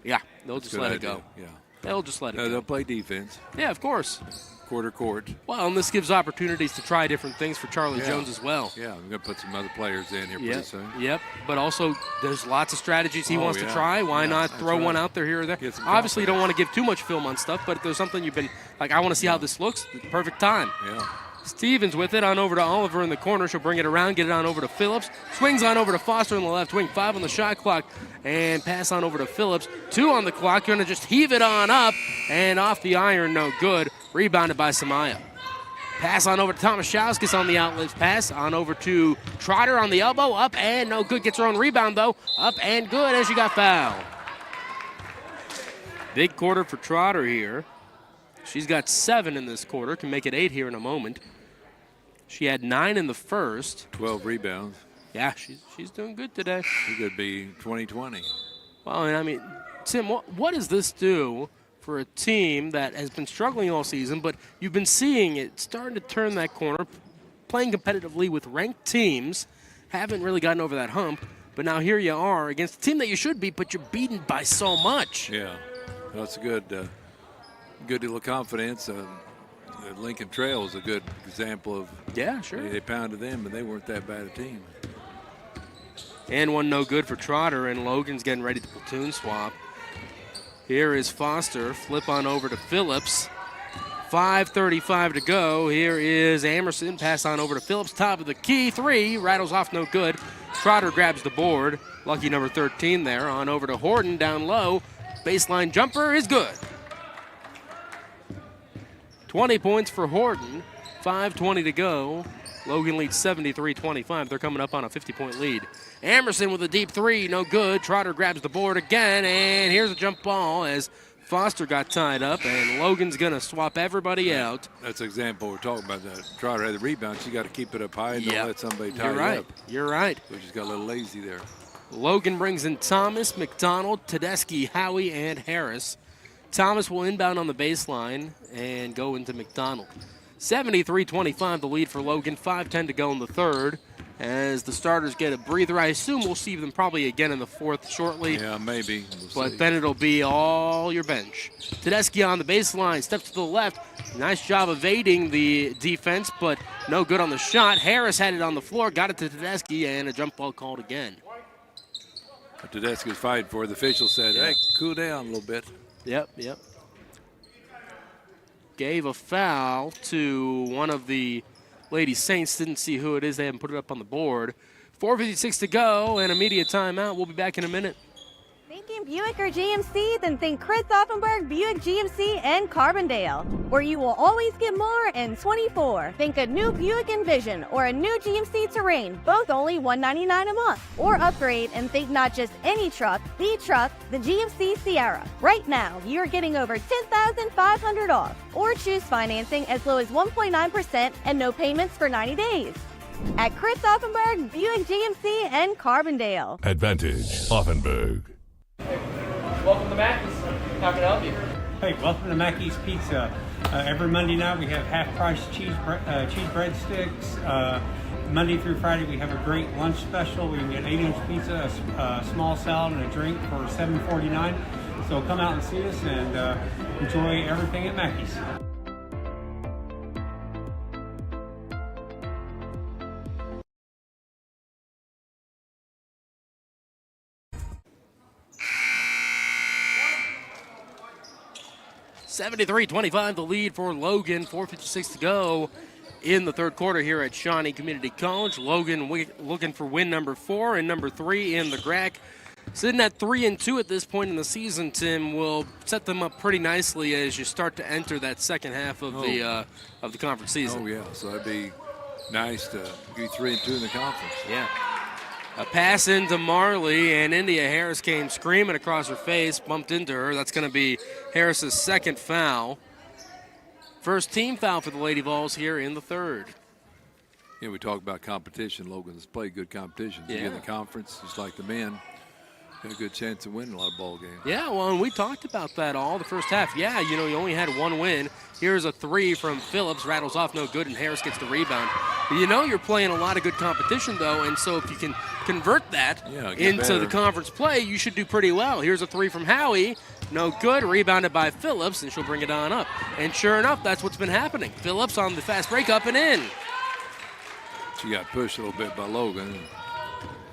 Yeah, they'll just let it go. Yeah. They'll just let it go. They'll play defense. Yeah, of course. Quarter court. Well, and this gives opportunities to try different things for Charlie Jones as well. Yeah, we're going to put some other players in here pretty soon. Yep, but also there's lots of strategies he wants to try. Why not throw one out there here or there? Obviously, you don't want to give too much film on stuff, but if there's something you've been like, I want to see how this looks, perfect time. Yeah. Stevens with it on over to Oliver in the corner. She'll bring it around, get it on over to Phillips. Swings on over to Foster in the left wing. 5 on the shot clock. And pass on over to Phillips. 2 on the clock. Going to just heave it on up. And off the iron, no good. Rebounded by Samaya. Pass on over to Tomaszewskis on the outlet pass. On over to Trotter on the elbow. Up and no good. Gets her own rebound, though. Up and good as she got fouled. Big quarter for Trotter here. She's got 7 in this quarter. Can make it 8 here in a moment. She had 9 in the first. 12 rebounds. Yeah, she's doing good today. She could be 20-20. Well, and I mean, Tim, what does this do for a team that has been struggling all season, but you've been seeing it starting to turn that corner, playing competitively with ranked teams, haven't really gotten over that hump, but now here you are against a team that you should beat, but you're beaten by so much. Yeah, that's a good deal of confidence. Lincoln Trail is a good example of. Yeah, sure. They pounded them, and they weren't that bad a team. And one no good for Trotter, and Logan's getting ready to platoon swap. Here is Foster. Flip on over to Phillips. 5:35 to go. Here is Amerson. Pass on over to Phillips. Top of the key. 3. Rattles off, no good. Trotter grabs the board. Lucky number 13 there. On over to Horton down low. Baseline jumper is good. 20 points for Horton. 5:20 to go. Logan leads 73-25. They're coming up on a 50-point lead. Amerson with a deep 3, no good. Trotter grabs the board again, and here's a jump ball as Foster got tied up, and Logan's going to swap everybody out. That's an example we're talking about. That Trotter had the rebound. She got to keep it up high and don't let somebody tie it up. You're right. We just got a little lazy there. Logan brings in Thomas, McDonald, Tedeschi, Howie, and Harris. Thomas will inbound on the baseline and go into McDonald. 73-25 the lead for Logan. 5:10 to go in the third. As the starters get a breather, I assume we'll see them probably again in the fourth shortly. Yeah, maybe. We'll see. Then it'll be all your bench. Tedeschi on the baseline, steps to the left. Nice job evading the defense, but no good on the shot. Harris had it on the floor, got it to Tedeschi, and a jump ball called again. Tedeschi was fighting for it. The official said, hey, cool down a little bit. Yep. Gave a foul to one of the Lady Saints. Didn't see who it is. They haven't put it up on the board. 4:56 to go and immediate timeout. We'll be back in a minute. Thinking Buick or GMC? Then think Chris Offenberg, Buick GMC, and Carbondale, where you will always get more in 24. Think a new Buick Envision or a new GMC Terrain, both only $199 a month. Or upgrade and think not just any truck, the GMC Sierra. Right now, you're getting over $10,500 off. Or choose financing as low as 1.9% and no payments for 90 days. At Chris Offenberg, Buick GMC, and Carbondale. Advantage Offenberg. Welcome to Mackey's. How can I help you? Hey, welcome to Mackey's Pizza. Every Monday night we have half-price cheese breadsticks. Monday through Friday we have a great lunch special. We can get 8-inch pizza, a small salad, and a drink for $7.49. So come out and see us and enjoy everything at Mackey's. $73-25 the lead for Logan. 4:56 to go in the third quarter here at Shawnee Community College. Logan looking for win number 4 and number 3 in the GRAC. Sitting at 3-2 at this point in the season, Tim, will set them up pretty nicely as you start to enter that second half of the conference season. Oh yeah, so that'd be nice to be 3-2 in the conference. Yeah. A pass into Marley, and India Harris came screaming across her face, bumped into her. That's going to be Harris's second foul. First team foul for the Lady Vols here in the third. You know, we talk about competition. Logan's played good competitions. Yeah. In the conference, just like the men, got a good chance of winning a lot of ball games. Yeah, well, and we talked about that all the first half. Yeah, you know, you only had one win. Here's a three from Phillips, rattles off no good, and Harris gets the rebound. You know you're playing a lot of good competition, though, and so if you can convert that into the conference play, you should do pretty well. Here's a three from Howie, no good, rebounded by Phillips, and she'll bring it on up. And sure enough, that's what's been happening. Phillips on the fast break, up and in. She got pushed a little bit by Logan.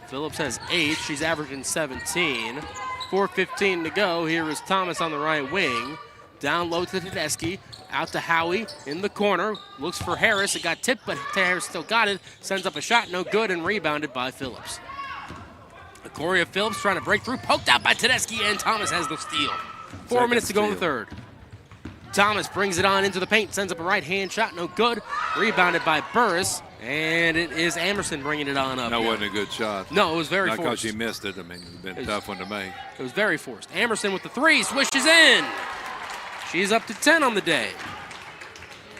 Phillips has 8. She's averaging 17. 4:15 to go. Here is Thomas on the right wing. Down low to Tedeschi. Out to Howie in the corner. Looks for Harris. It got tipped, but Harris still got it. Sends up a shot, no good, and rebounded by Phillips. Coria Phillips trying to break through. Poked out by Tedeschi, and Thomas has the steal. 4 minutes to go in the third. Thomas brings it on into the paint. Sends up a right-hand shot, no good. Rebounded by Burris. And it is Amerson bringing it on up. That wasn't a good shot. No, it was very forced. Not because forced. she missed it. I mean, it's been a tough one to make. It was very forced. Amerson with the three, swishes in. She's up to 10 on the day.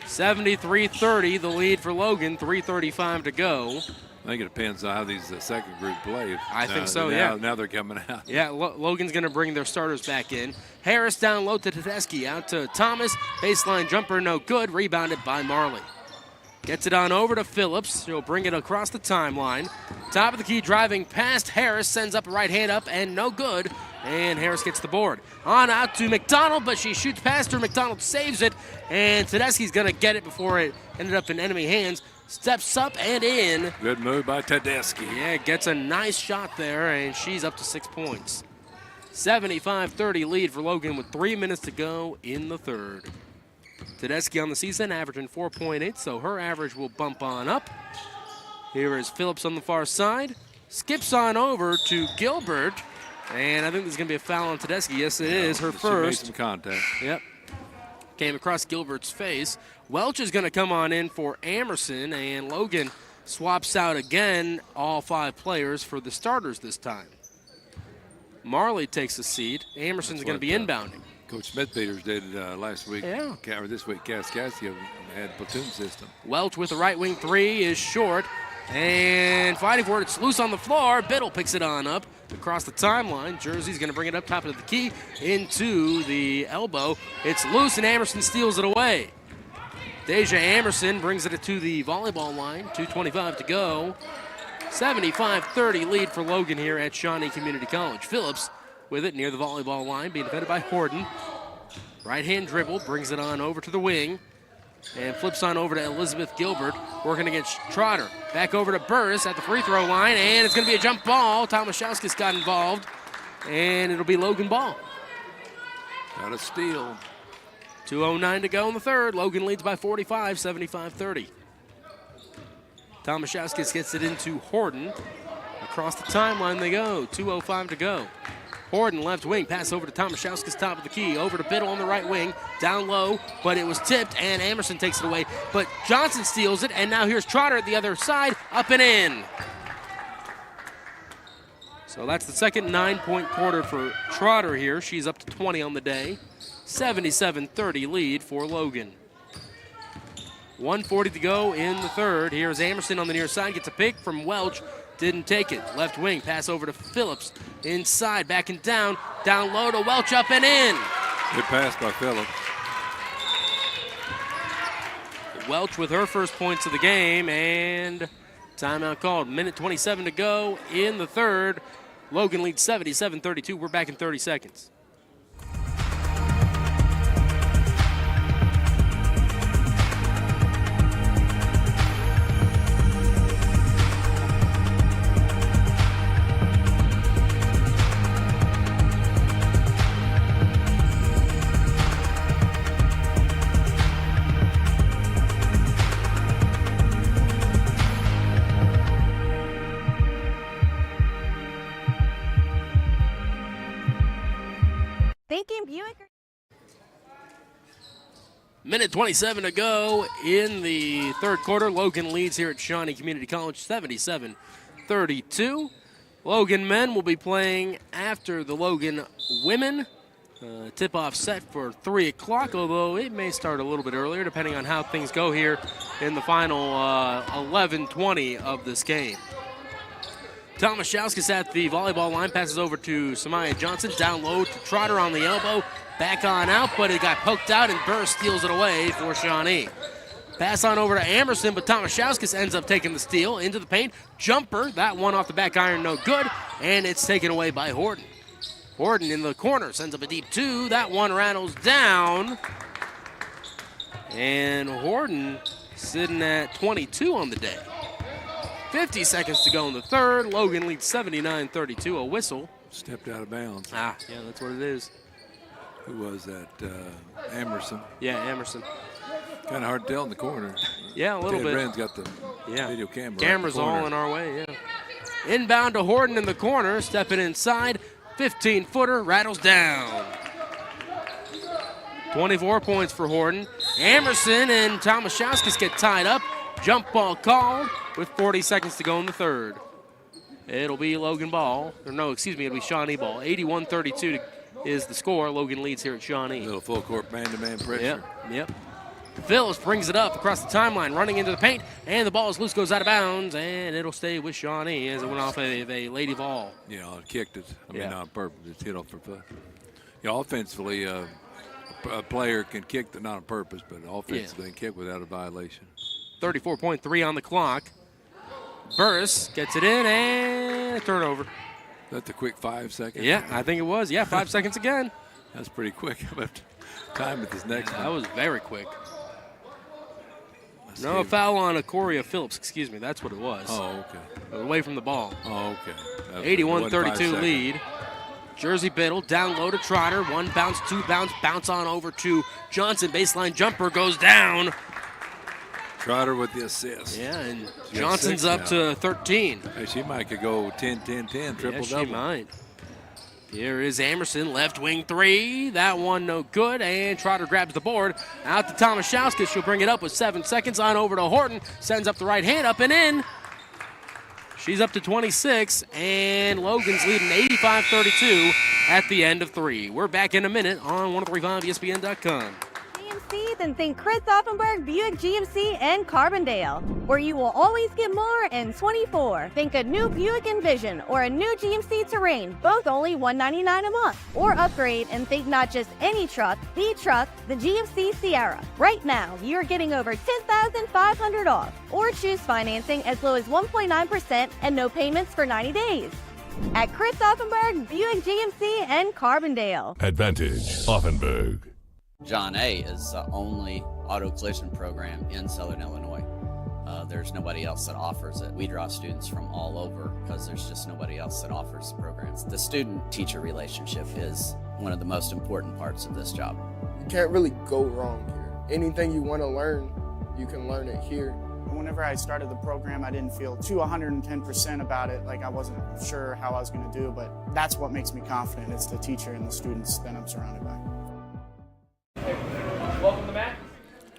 73-30, the lead for Logan, 3:35 to go. I think it depends on how these second group play. I think so, yeah. Now they're coming out. Yeah, Logan's going to bring their starters back in. Harris down low to Tedeschi, out to Thomas. Baseline jumper, no good. Rebounded by Marley. Gets it on over to Phillips. She'll bring it across the timeline. Top of the key driving past Harris. Sends up a right hand up and no good. And Harris gets the board. On out to McDonald, but she shoots past her. McDonald saves it. And Tedeschi's going to get it before it ended up in enemy hands. Steps up and in. Good move by Tedeschi. Yeah, gets a nice shot there, and she's up to 6 points. 75-30 lead for Logan with 3 minutes to go in the third. Tedeschi on the season averaging 4.8, so her average will bump on up. Here is Phillips on the far side. Skips on over to Gilbert, and I think there's going to be a foul on Tedeschi. Yes, it is. Her first. She made some contact. Yep. Came across Gilbert's face. Welch is going to come on in for Amerson, and Logan swaps out again all 5 players for the starters this time. Marley takes a seat. Amerson's going to be inbounding. Coach Smith-Peters did last week, yeah. Or this week, Kaskaskia had platoon system. Welch with the right wing three is short, and fighting for it, it's loose on the floor. Biddle picks it on up across the timeline. Jersey's going to bring it up top of the key into the elbow. It's loose, and Amerson steals it away. Deja Amerson brings it to the volleyball line. 2:25 to go. 75-30 lead for Logan here at Shawnee Community College. Phillips with it near the volleyball line, being defended by Horton. Right-hand dribble, brings it on over to the wing, and flips on over to Elizabeth Gilbert, working against Trotter. Back over to Burris at the free throw line, and it's going to be a jump ball. Tomaszewskis got involved, and it'll be Logan ball. Got a steal. 2:09 to go in the third. Logan leads by 45, 75-30. Tomaszewskis gets it into Horton. Across the timeline they go. 2:05 to go. Horton left wing, pass over to Tomaszewskis, top of the key, over to Biddle on the right wing, down low, but it was tipped, and Amerson takes it away. But Johnson steals it, and now here's Trotter at the other side, up and in. So that's the second 9-point quarter for Trotter here. She's up to 20 on the day. 77-30 lead for Logan. 1:40 to go in the third. Here's Amerson on the near side, gets a pick from Welch. Didn't take it. Left wing, pass over to Phillips. Inside, back and down. Down low to Welch, up and in. Good pass by Phillips. Welch with her first points of the game, and timeout called. Minute 27 to go in the third. Logan leads 77-32. We're back in 30 seconds. Thinking Buick. Minute 27 to go in the third quarter. Logan leads here at Shawnee Community College, 77-32. Logan men will be playing after the Logan women Tip-off set for 3 o'clock, although it may start a little bit earlier depending on how things go here in the final 11:20 of this game. Tomaszewskis at the volleyball line, passes over to Samaya Johnson, down low to Trotter on the elbow, back on out, but it got poked out and Burr steals it away for Shawnee. Pass on over to Amerson, but Tomaszewskis ends up taking the steal into the paint. Jumper, that one off the back iron, no good, and it's taken away by Horton. Horton in the corner sends up a deep 2. That one rattles down. And Horton sitting at 22 on the day. 50 seconds to go in the third. Logan leads 79-32. A whistle. Stepped out of bounds. Yeah, that's what it is. Who was that? Emerson. Yeah, Emerson. Kind of hard to tell in the corner. Yeah, a little bit. Ren's got the video camera. Camera's all in our way, yeah. Inbound to Horton in the corner. Stepping inside. 15-footer rattles down. 24 points for Horton. Amerson and Tomaszewskis get tied up. Jump ball called with 40 seconds to go in the third. It'll be Logan ball. Or no, excuse me, it'll be Shawnee ball. 81-32 is the score. Logan leads here at Shawnee. Little full court man-to-man pressure. Yep. Phillips brings it up across the timeline, running into the paint, and the ball is loose, goes out of bounds, and it'll stay with Shawnee as it went off a lady ball. Yeah, it kicked it. I mean, not on purpose. It's hit off her foot. Yeah, offensively, a player can kick, not on purpose, but offensively can kick without a violation. 34.3 on the clock. Burris gets it in, and a turnover. That's a quick 5 seconds. Yeah, I think it was. Yeah, 5 seconds again. That's pretty quick. Time with this next one. That was very quick. No foul on Acoria Phillips, excuse me. That's what it was. Oh, okay. Away from the ball. Oh, okay. 81-32 lead. Jersey Biddle down low to Trotter. 1 bounce, 2 bounce, bounce on over to Johnson. Baseline jumper goes down. Trotter with the assist. Yeah, and Johnson's up to 13. Hey, she might could go 10-10-10, triple-double. Yeah, she might. Here is Amerson, left wing 3. That one no good, and Trotter grabs the board. Out to Tomaszewskis. She'll bring it up with 7 seconds. On over to Horton. Sends up the right hand, up and in. She's up to 26, and Logan's leading 85-32 at the end of 3. We're back in a minute on 1035ESPN.com. GMC, then think Chris Offenberg, Buick GMC, and Carbondale, where you will always get more in 24. Think a new Buick Envision or a new GMC Terrain, both only $199 a month. Or upgrade and think not just any truck, the GMC Sierra. Right now, you're getting over $10,500 off. Or choose financing as low as 1.9% and no payments for 90 days. At Chris Offenberg, Buick GMC, and Carbondale. Advantage Offenberg. John A. is the only auto collision program in Southern Illinois. There's nobody else that offers it. We draw students from all over because there's just nobody else that offers the programs. The student-teacher relationship is one of the most important parts of this job. You can't really go wrong here. Anything you want to learn, you can learn it here. Whenever I started the program, I didn't feel too 110% about it. Like I wasn't sure how I was going to do, but that's what makes me confident. It's the teacher and the students that I'm surrounded by. Welcome to Matt.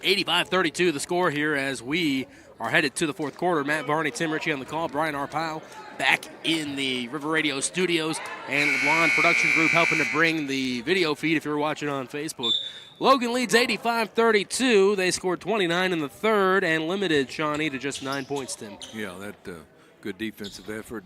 85-32 the score here as we are headed to the fourth quarter. Matt Varney, Tim Ritchie on the call, Brian Arpile back in the River Radio studios, and LeBlanc Production Group helping to bring the video feed if you're watching on Facebook. Logan leads 85-32. They scored 29 in the third and limited Shawnee to just 9 points, Tim. Yeah, that good defensive effort.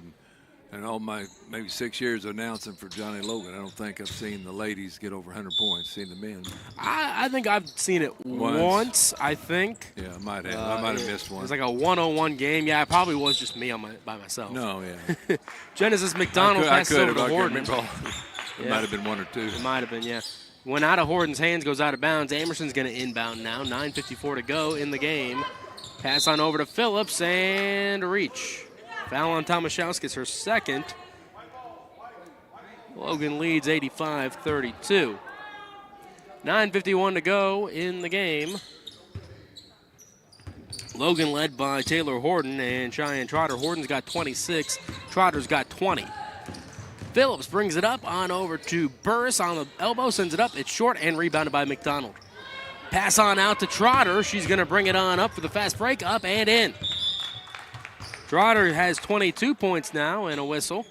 And all my maybe 6 years of announcing for Johnny Logan, I don't think I've seen the ladies get over 100 points, seen the men. I think I've seen it once, I think. Yeah, I might have. I might have missed one. It was like a 101 game. Yeah, it probably was just me by myself. No, yeah. Genesis McDonald passes over to Horton. It might have been 1 or 2. It might have been, yeah. Went out of Horton's hands, goes out of bounds. Amerson's going to inbound now. 9:54 to go in the game. Pass on over to Phillips and reach. Foul on Tomaszewskis, her second. Logan leads 85-32. 9:51 to go in the game. Logan led by Taylor Horton and Cheyenne Trotter. Horton's got 26. Trotter's got 20. Phillips brings it up on over to Burris on the elbow, sends it up. It's short and rebounded by McDonald. Pass on out to Trotter. She's going to bring it on up for the fast break, up and in. Trotter has 22 points now and a whistle.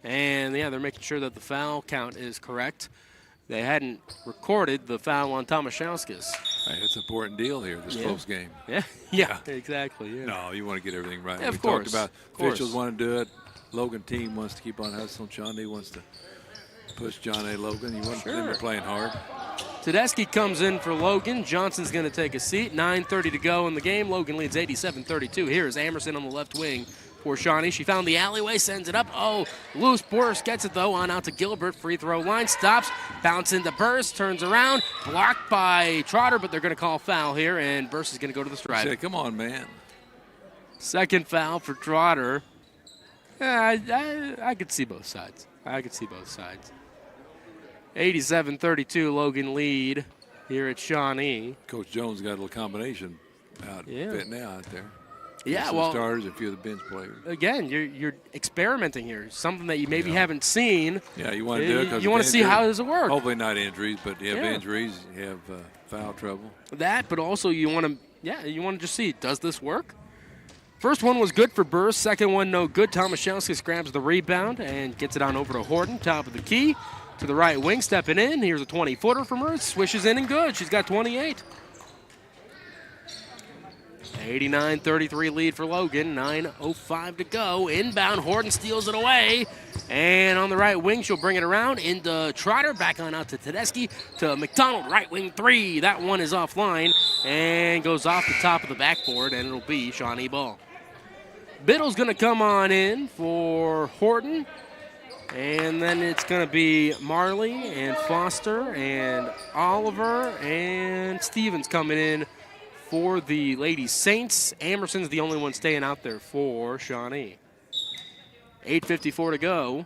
And, yeah, they're making sure that the foul count is correct. They hadn't recorded the foul on Tomaszewskis. Hey, it's an important deal here, this close game. Yeah, exactly. Yeah. No, you want to get everything right. Yeah, we of course. talked about Of course. officials want to do it. Logan team wants to keep on hustling. Shawnee wants to push John A. Logan. You want them to playing hard. Tedeschi comes in for Logan. Johnson's going to take a seat. 9:30 to go in the game. Logan leads 87-32. Here's Amerson on the left wing for Shawnee. She found the alleyway, sends it up. Oh, loose. Burst gets it, though, on out to Gilbert. Free throw line, stops, bounce into Burst, turns around, blocked by Trotter, but they're going to call foul here, and Burst is going to go to the stripe. Say, come on, man. Second foul for Trotter. I could see both sides. 87-32, Logan lead here at Shawnee. Coach Jones got a little combination fit now out there. Yeah, some well, starters, a few of the bench players. Again, you're experimenting here. Something that you maybe haven't seen. Yeah, you want to do it because you want to see how does it work. Hopefully not injuries, but you have injuries, you have foul trouble. That, but also you want to just see, does this work? First one was good for Burst. Second one, no good. Tomaszewskis grabs the rebound and gets it on over to Horton, top of the key. To the right wing, stepping in. Here's a 20-footer from her. Swishes in and good. She's got 28. 89-33 lead for Logan. 9:05 to go. Inbound, Horton steals it away. And on the right wing, she'll bring it around into Trotter. Back on out to Tedeschi. To McDonald, right wing three. That one is offline and goes off the top of the backboard, and it'll be Shawnee ball. Biddle's going to come on in for Horton. And then it's going to be Marley and Foster and Oliver and Stevens coming in for the Lady Saints. Amerson's the only one staying out there for Shawnee. 8:54 to go.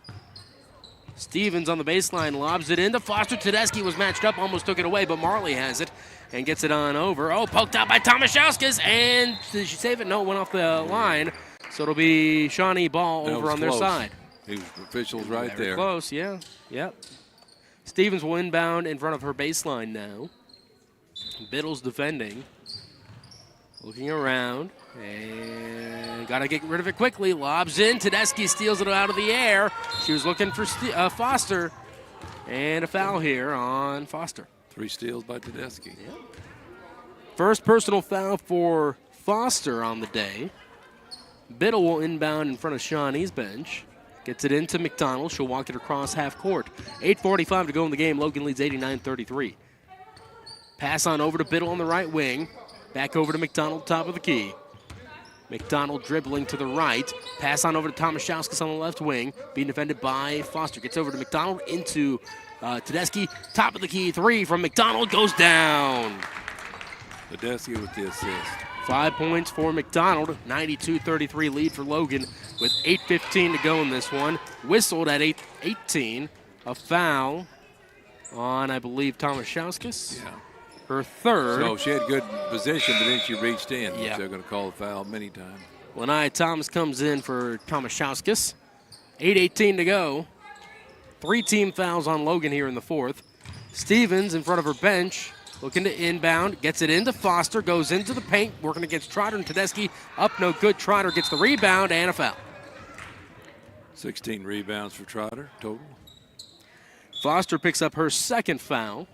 Stevens on the baseline lobs it into Foster. Tedeschi was matched up, almost took it away, but Marley has it and gets it on over. Oh, poked out by Tomaszewskis, and did she save it? No, it went off the line. So it'll be Shawnee ball over on their side. The officials right Very there. Close, yeah. Yep. Stevens will inbound in front of her baseline now. Biddle's defending. Looking around. And got to get rid of it quickly. Lobs in. Tedeschi steals it out of the air. She was looking for Foster. And a foul here on Foster. 3 steals by Tedeschi. Yep. First personal foul for Foster on the day. Biddle will inbound in front of Shawnee's bench. Gets it into McDonald. She'll walk it across half court. 8:45 to go in the game. Logan leads 89-33. Pass on over to Biddle on the right wing. Back over to McDonald, top of the key. McDonald dribbling to the right. Pass on over to Tomaszewskis on the left wing. Being defended by Foster. Gets over to McDonald into Tedeschi. Top of the key. 3 from McDonald. Goes down. Tedeschi with the assist. 5 points for McDonald. 92-33 lead for Logan with 8:15 to go in this one. Whistled at 8:18. A foul on, I believe, Tomaszewskis. Yeah. Her third. So she had good position, but then she reached in. Yeah. They're going to call the foul many times. Lanai Thomas comes in for Tomaszewskis. 8:18 to go. 3 team fouls on Logan here in the fourth. Stevens in front of her bench. Looking to inbound, gets it into Foster, goes into the paint, working against Trotter and Tedeschi. Up, no good. Trotter gets the rebound and a foul. 16 rebounds for Trotter total. Foster picks up her second foul.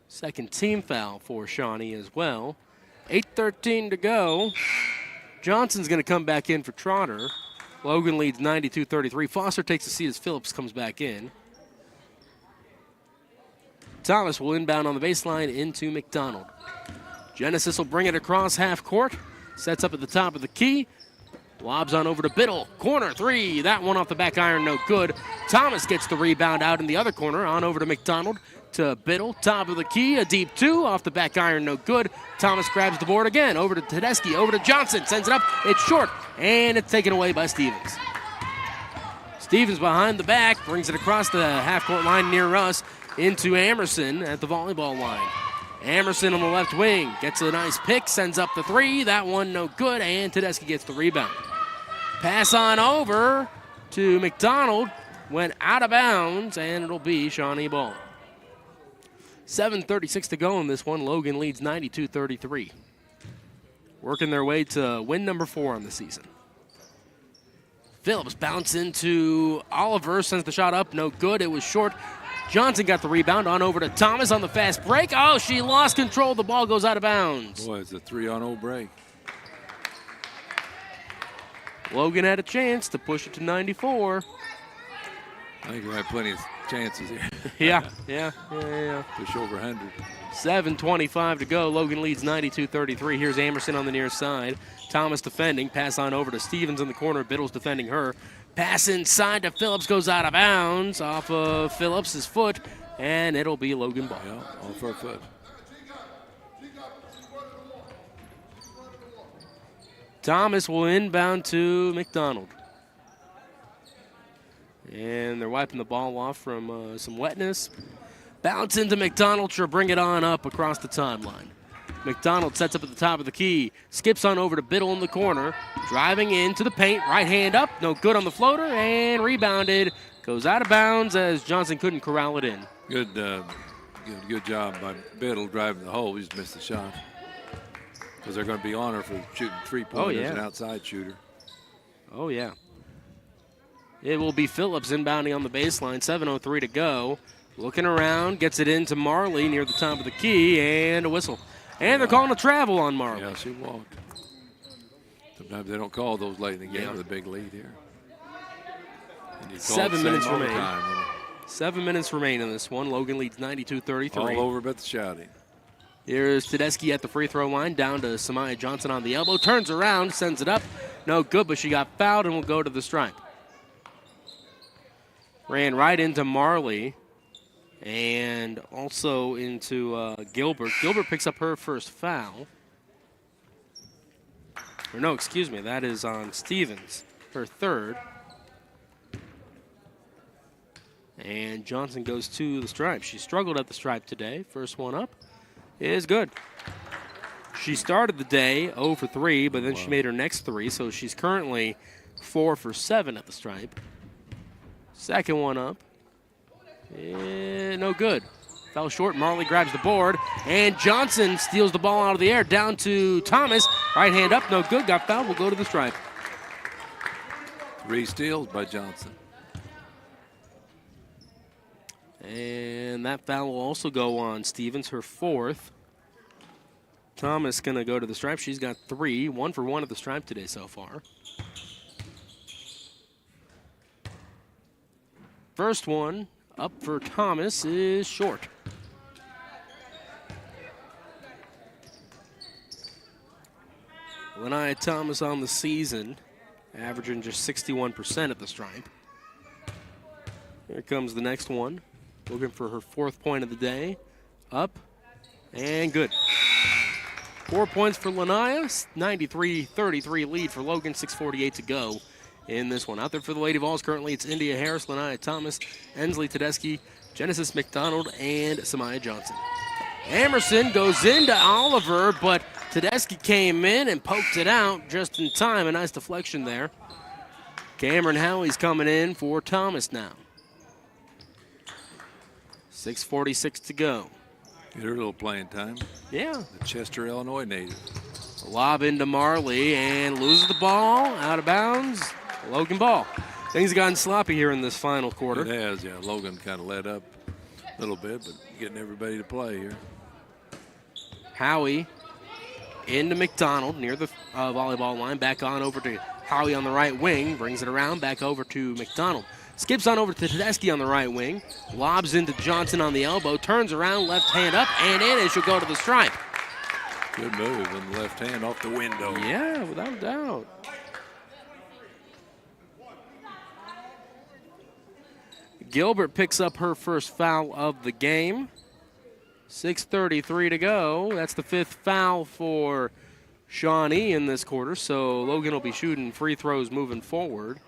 Second team foul for Shawnee as well. 8:13 to go. Johnson's going to come back in for Trotter. Logan leads 92-33. Foster takes a seat as Phillips comes back in. Thomas will inbound on the baseline into McDonald. Genesis will bring it across half court. Sets up at the top of the key. Lobs on over to Biddle. Corner 3. That one off the back iron, no good. Thomas gets the rebound out in the other corner. On over to McDonald. To Biddle. Top of the key. A deep 2. Off the back iron, no good. Thomas grabs the board again. Over to Tedeschi. Over to Johnson. Sends it up. It's short. And it's taken away by Stevens. Stevens behind the back. Brings it across the half court line near us. Into Amerson at the volleyball line. Amerson on the left wing gets a nice pick, sends up the 3. That one no good, and Tedeschi gets the rebound. Pass on over to McDonald. Went out of bounds, and it'll be Shawnee ball. 7:36 to go in this one. Logan leads 92-33. Working their way to win number 4 on the season. Phillips bounce into Oliver, sends the shot up, no good. It was short. Johnson got the rebound, on over to Thomas on the fast break. Oh, she lost control. The ball goes out of bounds. Boy, it's a 3-on-0 break. Logan had a chance to push it to 94. I think we have plenty of chances here. Yeah. Push over 100. 7:25 to go. Logan leads 92-33. Here's Amerson on the near side. Thomas defending. Pass on over to Stevens in the corner. Biddle's defending her. Pass inside to Phillips, goes out of bounds off of Phillips' foot, and it'll be Logan ball. Yeah, off her foot. Thomas will inbound to McDonald. And they're wiping the ball off from some wetness. Bounce into McDonald, she'll bring it on up across the timeline. McDonald sets up at the top of the key, skips on over to Biddle in the corner, driving into the paint, right hand up, no good on the floater, and rebounded. Goes out of bounds as Johnson couldn't corral it in. Good job by Biddle driving the hole. He's missed the shot. Because they're going to be on her for shooting three-pointers, an outside shooter. Oh, yeah. It will be Phillips inbounding on the baseline, 7:03 to go. Looking around, gets it into Marley near the top of the key, and a whistle. And they're calling a travel on Marley. Yeah, she walked. Sometimes they don't call those late in the game with a big lead here. 7 minutes remain. 7 minutes remain in this one. Logan leads 92-33. All over but the shouting. Here's Tedeschi at the free throw line, down to Samaya Johnson on the elbow. Turns around, sends it up. No good, but she got fouled and will go to the stripe. Ran right into Marley. And also into Gilbert. Gilbert picks up her first foul. Or no, excuse me, that is on Stevens, her third. And Johnson goes to the stripe. She struggled at the stripe today. First one up is good. She started the day 0 for 3, but then she made her next 3, so she's currently 4 for 7 at the stripe. Second one up. No good. Fell short. Marley grabs the board. And Johnson steals the ball out of the air. Down to Thomas. Right hand up. No good. Got fouled. Will go to the stripe. 3 steals by Johnson. And that foul will also go on Stevens, her fourth. Thomas going to go to the stripe. She's got 3. 1 for 1 at the stripe today so far. First one up for Thomas is short. Lanaya Thomas on the season, averaging just 61% at the stripe. Here comes the next one. Looking for her 4th point of the day. Up and good. 4 points for Lanaya. 93-33 lead for Logan. 6:48 to go in this one. Out there for the Lady Vols currently, it's India Harris, Lanaya Thomas, Ensley Tedeschi, Genesis McDonald, and Samaya Johnson. Amerson goes into Oliver, but Tedeschi came in and poked it out just in time. A nice deflection there. Cameron Howie's coming in for Thomas now. 6:46 to go. Get her a little playing time. Yeah. The Chester, Illinois native. Lob into Marley and loses the ball, out of bounds. Logan ball. Things have gotten sloppy here in this final quarter. It has, yeah. Logan kind of let up a little bit, but getting everybody to play here. Howie into McDonald near the volleyball line. Back on over to Howie on the right wing. Brings it around, back over to McDonald. Skips on over to Tedeschi on the right wing. Lobs into Johnson on the elbow. Turns around, left hand up and in, and she'll go to the stripe. Good move in the left hand off the window. Yeah, without a doubt. Gilbert picks up her first foul of the game. 6:33 to go. That's the 5th foul for Shawnee in this quarter, so Logan will be shooting free throws moving forward.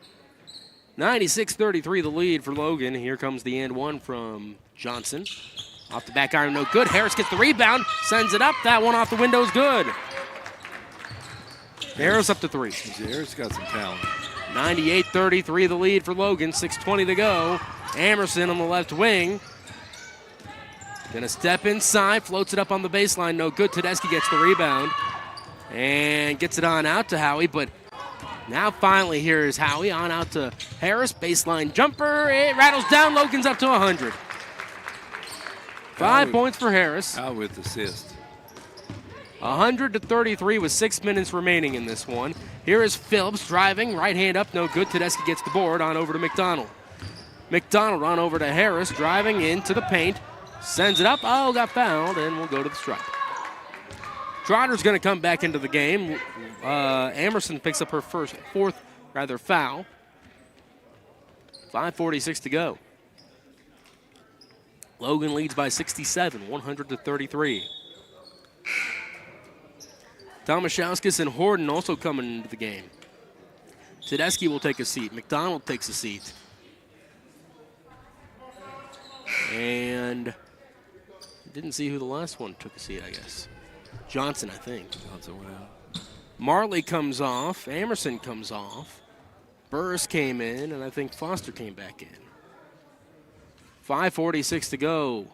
96-33 the lead for Logan. Here comes the and one from Johnson. Off the back iron, no good. Harris gets the rebound, sends it up. That one off the window is good. Harris up to 3. Harris got some talent. 98-33 the lead for Logan. 6:20 to go. Amerson on the left wing. Gonna step inside, floats it up on the baseline. No good. Tedeschi gets the rebound and gets it on out to Howie, but Now finally here is Howie on out to Harris. Baseline jumper. It rattles down. Logan's up to 100. 5 points for Harris. Howie with assist. 100-33 with 6 minutes remaining in this one. Here is Phillips driving. Right hand up. No good. Tedeschi gets the board. On over to McDonald. McDonald on over to Harris. Driving into the paint. Sends it up. Oh, got fouled. And we'll go to the stripe. Trotter's going to come back into the game. Emerson picks up her fourth foul. 5:46 to go. Logan leads by 67, 100-33. Tomaszewskis and Horton also coming into the game. Tedeschi will take a seat. McDonald takes a seat. And didn't see who the last one took a seat, I guess. Johnson, I think. Johnson went out. Marley comes off. Emerson comes off. Burris came in, and I think Foster came back in. 5:46 to go.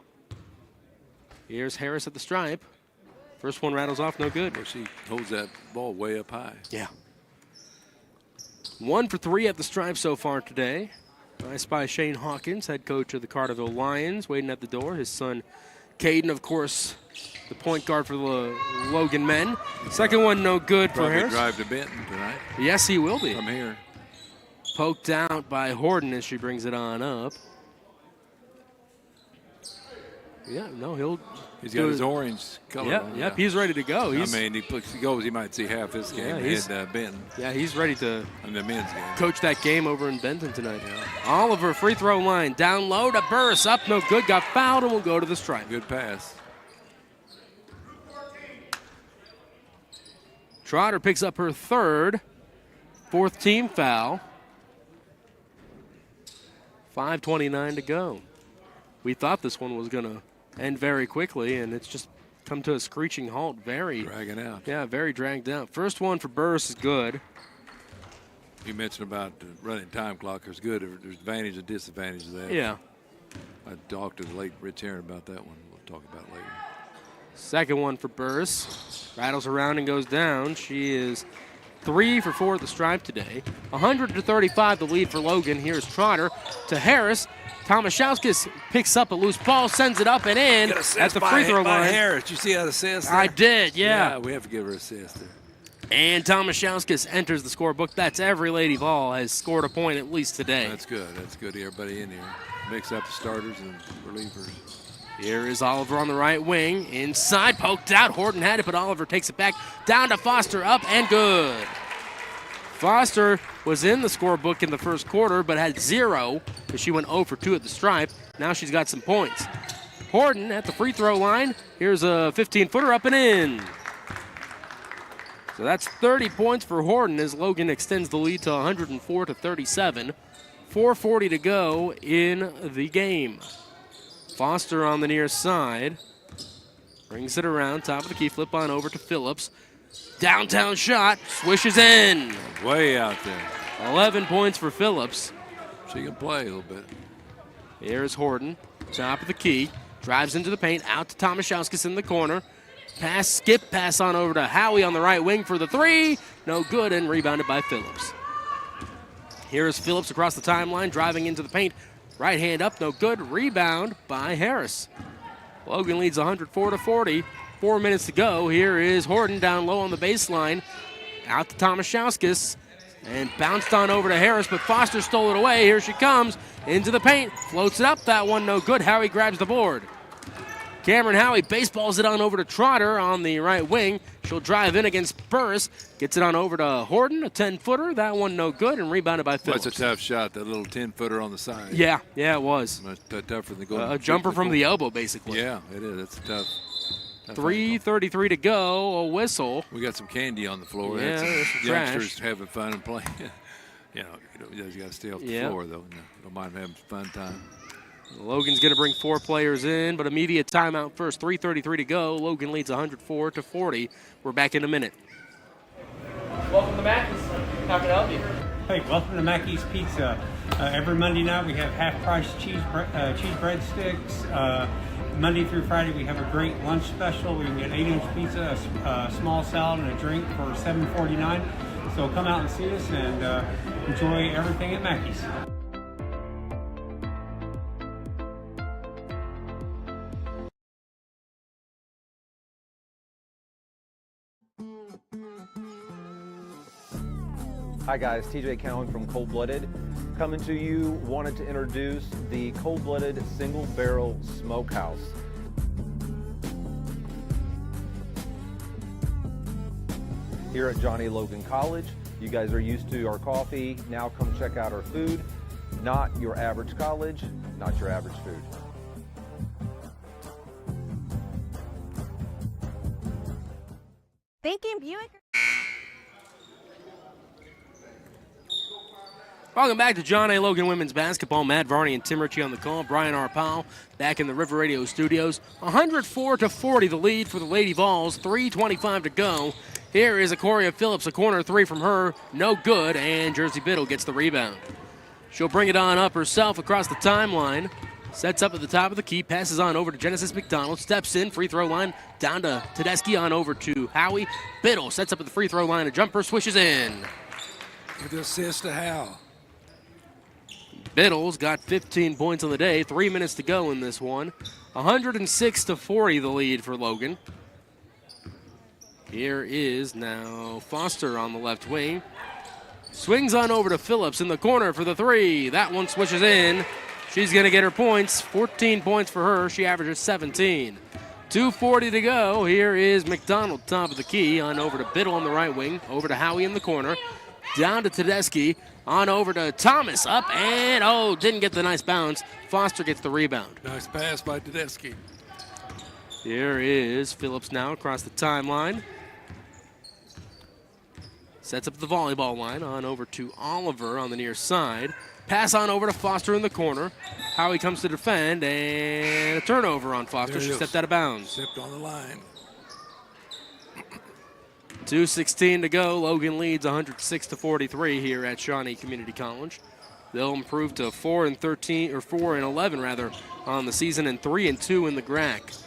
Here's Harris at the stripe. First one rattles off, no good. Well, she holds that ball way up high. Yeah. 1 for 3 at the stripe so far today. I spy Shane Hawkins, head coach of the Carterville Lions, waiting at the door. His son, Caden, of course, the point guard for the Logan men. Second one, no good for Harris. Drive to Benton tonight. Yes, he will be. From here. Poked out by Horton as she brings it on up. Yeah, no, he's got his orange color on. Yep, he's ready to go. I mean, he goes, he might see half this game in Benton. Yeah, he's ready to in the men's game. Coach that game over in Benton tonight. Yeah. Oliver, free throw line, down low to Burris, up, no good, got fouled, and will go to the stripe. Good pass. Trotter picks up her fourth team foul. 5:29 to go. We thought this one was going to end very quickly, and it's just come to a screeching halt. Dragging out. Yeah, very dragged out. First one for Burris is good. You mentioned about running time clock. There's good. There's advantage and disadvantage of that. Yeah. I talked to the late Rich Aaron about that one. We'll talk about it later. Second one for Burris. Rattles around and goes down. She is 3 for 4 at the stripe today. 100-35 the lead for Logan. Here's Trotter to Harris. Tomaszewskis picks up a loose ball, sends it up and in at the free throw line. Harris. Did you see that assist there? I did, yeah. We have to give her assist there. And Tomaszewskis enters the scorebook. That's every Lady Vol has scored a point at least today. That's good. That's good. Everybody in here. Mix up the starters and relievers. Here is Oliver on the right wing. Inside, poked out. Horton had it, but Oliver takes it back. Down to Foster, up and good. Foster was in the scorebook in the first quarter, but had 0 because she went 0 for 2 at the stripe. Now she's got some points. Horton at the free throw line. Here's a 15-footer up and in. So that's 30 points for Horton as Logan extends the lead to 104-37. 4:40 to go in the game. Foster on the near side. Brings it around, top of the key, flip on over to Phillips. Downtown shot, swishes in. Way out there. 11 points for Phillips. She can play a little bit. Here's Horton, top of the key. Drives into the paint, out to Tomaszewskis in the corner. Skip pass on over to Howie on the right wing for the 3. No good, and rebounded by Phillips. Here's Phillips across the timeline, driving into the paint. Right hand up, no good. Rebound by Harris. Logan leads 104-40. 4 minutes to go. Here is Horton down low on the baseline. Out to Tomaszewskis. And bounced on over to Harris, but Foster stole it away. Here she comes into the paint. Floats it up. That one no good. Howie grabs the board. Cameron Howie baseballs it on over to Trotter on the right wing. She'll drive in against Burris. Gets it on over to Horton, a 10-footer. That one no good, and rebounded by Phillips. That's a tough shot, that little 10-footer on the side. Yeah, it was. Much tougher than going. A jumper from the elbow, basically. Yeah, it is. It's tough. 3:33 to go, a whistle. We got some candy on the floor. Yeah, there's some youngsters trash. having fun and playing. you got to stay off the floor, though. Don't mind having fun time. Logan's going to bring 4 players in, but immediate timeout first. 3:33 to go. Logan leads 104-40. We're back in a minute. Welcome to Mackey's. How can I help you? Hey, welcome to Mackey's Pizza. Every Monday night we have half-price cheese breadsticks. Monday through Friday we have a great lunch special. We can get 8-inch pizza, a small salad, and a drink for $7.49. So come out and see us and enjoy everything at Mackey's. Hi guys, TJ Cowan from Cold Blooded. Coming to you, wanted to introduce the Cold Blooded Single Barrel Smokehouse. Here at Johnny Logan College, you guys are used to our coffee. Now come check out our food. Not your average college, not your average food. Thinking Buick? Welcome back to John A. Logan Women's Basketball. Matt Varney and Tim Ritchie on the call. Brian R. Powell back in the River Radio studios. 104-40 the lead for the Lady Vols. 3:25 to go. Here is Acoria Phillips, a corner three from her. No good, and Jersey Biddle gets the rebound. She'll bring it on up herself across the timeline. Sets up at the top of the key, passes on over to Genesis McDonald, steps in, free throw line, down to Tedeschi, on over to Howie. Biddle sets up at the free throw line, a jumper swishes in. Give the assist to Hal. Biddle's got 15 points on the day, 3 minutes to go in this one. 106-40 the lead for Logan. Here is now Foster on the left wing. Swings on over to Phillips in the corner for the three. That one swishes in. She's going to get her points. 14 points for her. She averages 17. 2:40 to go. Here is McDonald, top of the key, on over to Biddle on the right wing. Over to Howie in the corner. Down to Tedeschi. On over to Thomas. Up and, didn't get the nice bounce. Foster gets the rebound. Nice pass by Tedeschi. Here is Phillips now across the timeline. Sets up the volleyball line. On over to Oliver on the near side. Pass on over to Foster in the corner. Howie comes to defend, and a turnover on Foster. She stepped out of bounds. Stepped on the line. 2:16 to go. Logan leads 106-43 here at Shawnee Community College. They'll improve to 4-11 rather on the season, and 3-2 in the GRAC.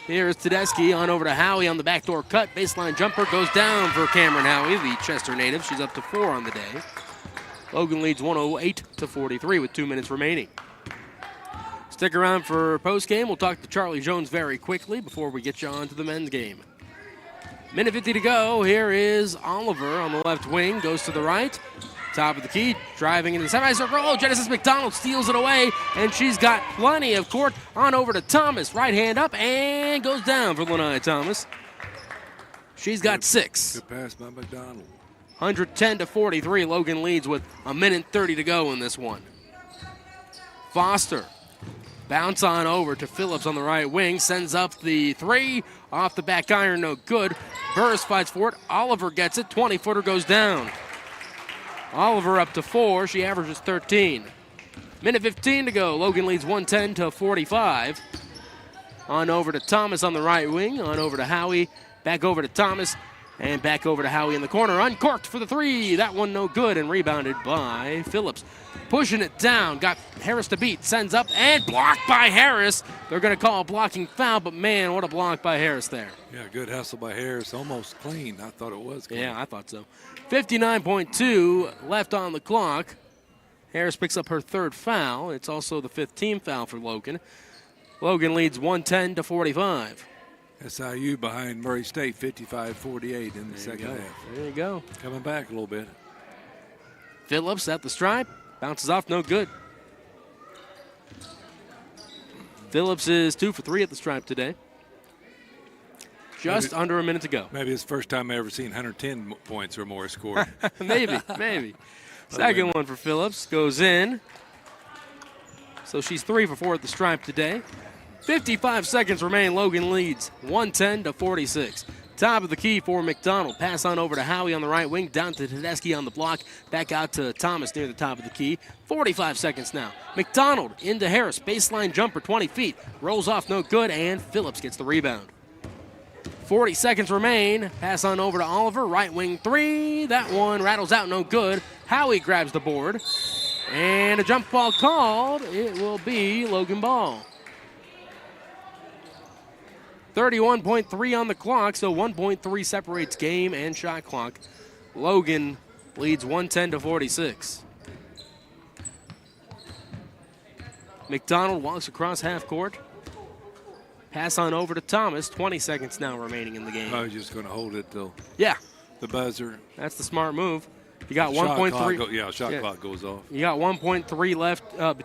Here's Tedeschi on over to Howie on the backdoor cut. Baseline jumper goes down for Cameron Howie, the Chester native. She's up to 4 on the day. Logan leads 108-43 with 2 minutes remaining. Stick around for postgame. We'll talk to Charlie Jones very quickly before we get you on to the men's game. Minute 50 to go. Here is Oliver on the left wing. Goes to the right. Top of the key. Driving into the semicircle. Genesis McDonald steals it away. And she's got plenty of court. On over to Thomas. Right hand up and goes down for Lanai Thomas. She's got 6. Good pass by McDonald. 110-43. Logan leads with a minute 30 to go in this one. Foster. Bounce on over to Phillips on the right wing. Sends up the three. Off the back iron, no good. Burris fights for it. Oliver gets it. 20-footer goes down. Oliver up to 4. She averages 13. Minute 15 to go. Logan leads 110-45. On over to Thomas on the right wing. On over to Howie. Back over to Thomas. And back over to Howie in the corner. Uncorked for the three. That one no good, and rebounded by Phillips. Pushing it down. Got Harris to beat. Sends up and blocked by Harris. They're going to call a blocking foul, but man, what a block by Harris there. Yeah, good hustle by Harris. Almost clean. I thought it was clean. Yeah, I thought so. 59.2 left on the clock. Harris picks up her third foul. It's also the 5th team foul for Logan. Logan leads 110-45. SIU behind Murray State, 55-48 in the second half. There you go. Coming back a little bit. Phillips at the stripe. Bounces off, no good. Phillips is 2 for 3 at the stripe today. Just under a minute to go. Maybe it's the first time I've ever seen 110 points or more scored. maybe. Second one for Phillips goes in. So she's 3 for 4 at the stripe today. 55 seconds remain. Logan leads 110-46. Top of the key for McDonald. Pass on over to Howie on the right wing. Down to Tedeschi on the block. Back out to Thomas near the top of the key. 45 seconds now. McDonald into Harris. Baseline jumper, 20 feet. Rolls off, no good, and Phillips gets the rebound. 40 seconds remain. Pass on over to Oliver. Right wing three. That one rattles out, no good. Howie grabs the board. And a jump ball called. It will be Logan ball. 31.3 on the clock, so 1.3 separates game and shot clock. Logan leads 110-46. McDonald walks across half court. Pass on over to Thomas. 20 seconds now remaining in the game. I was just going to hold it till the buzzer. That's the smart move. You got Shot 1.3. clock, shot clock goes off. You got 1.3 left between.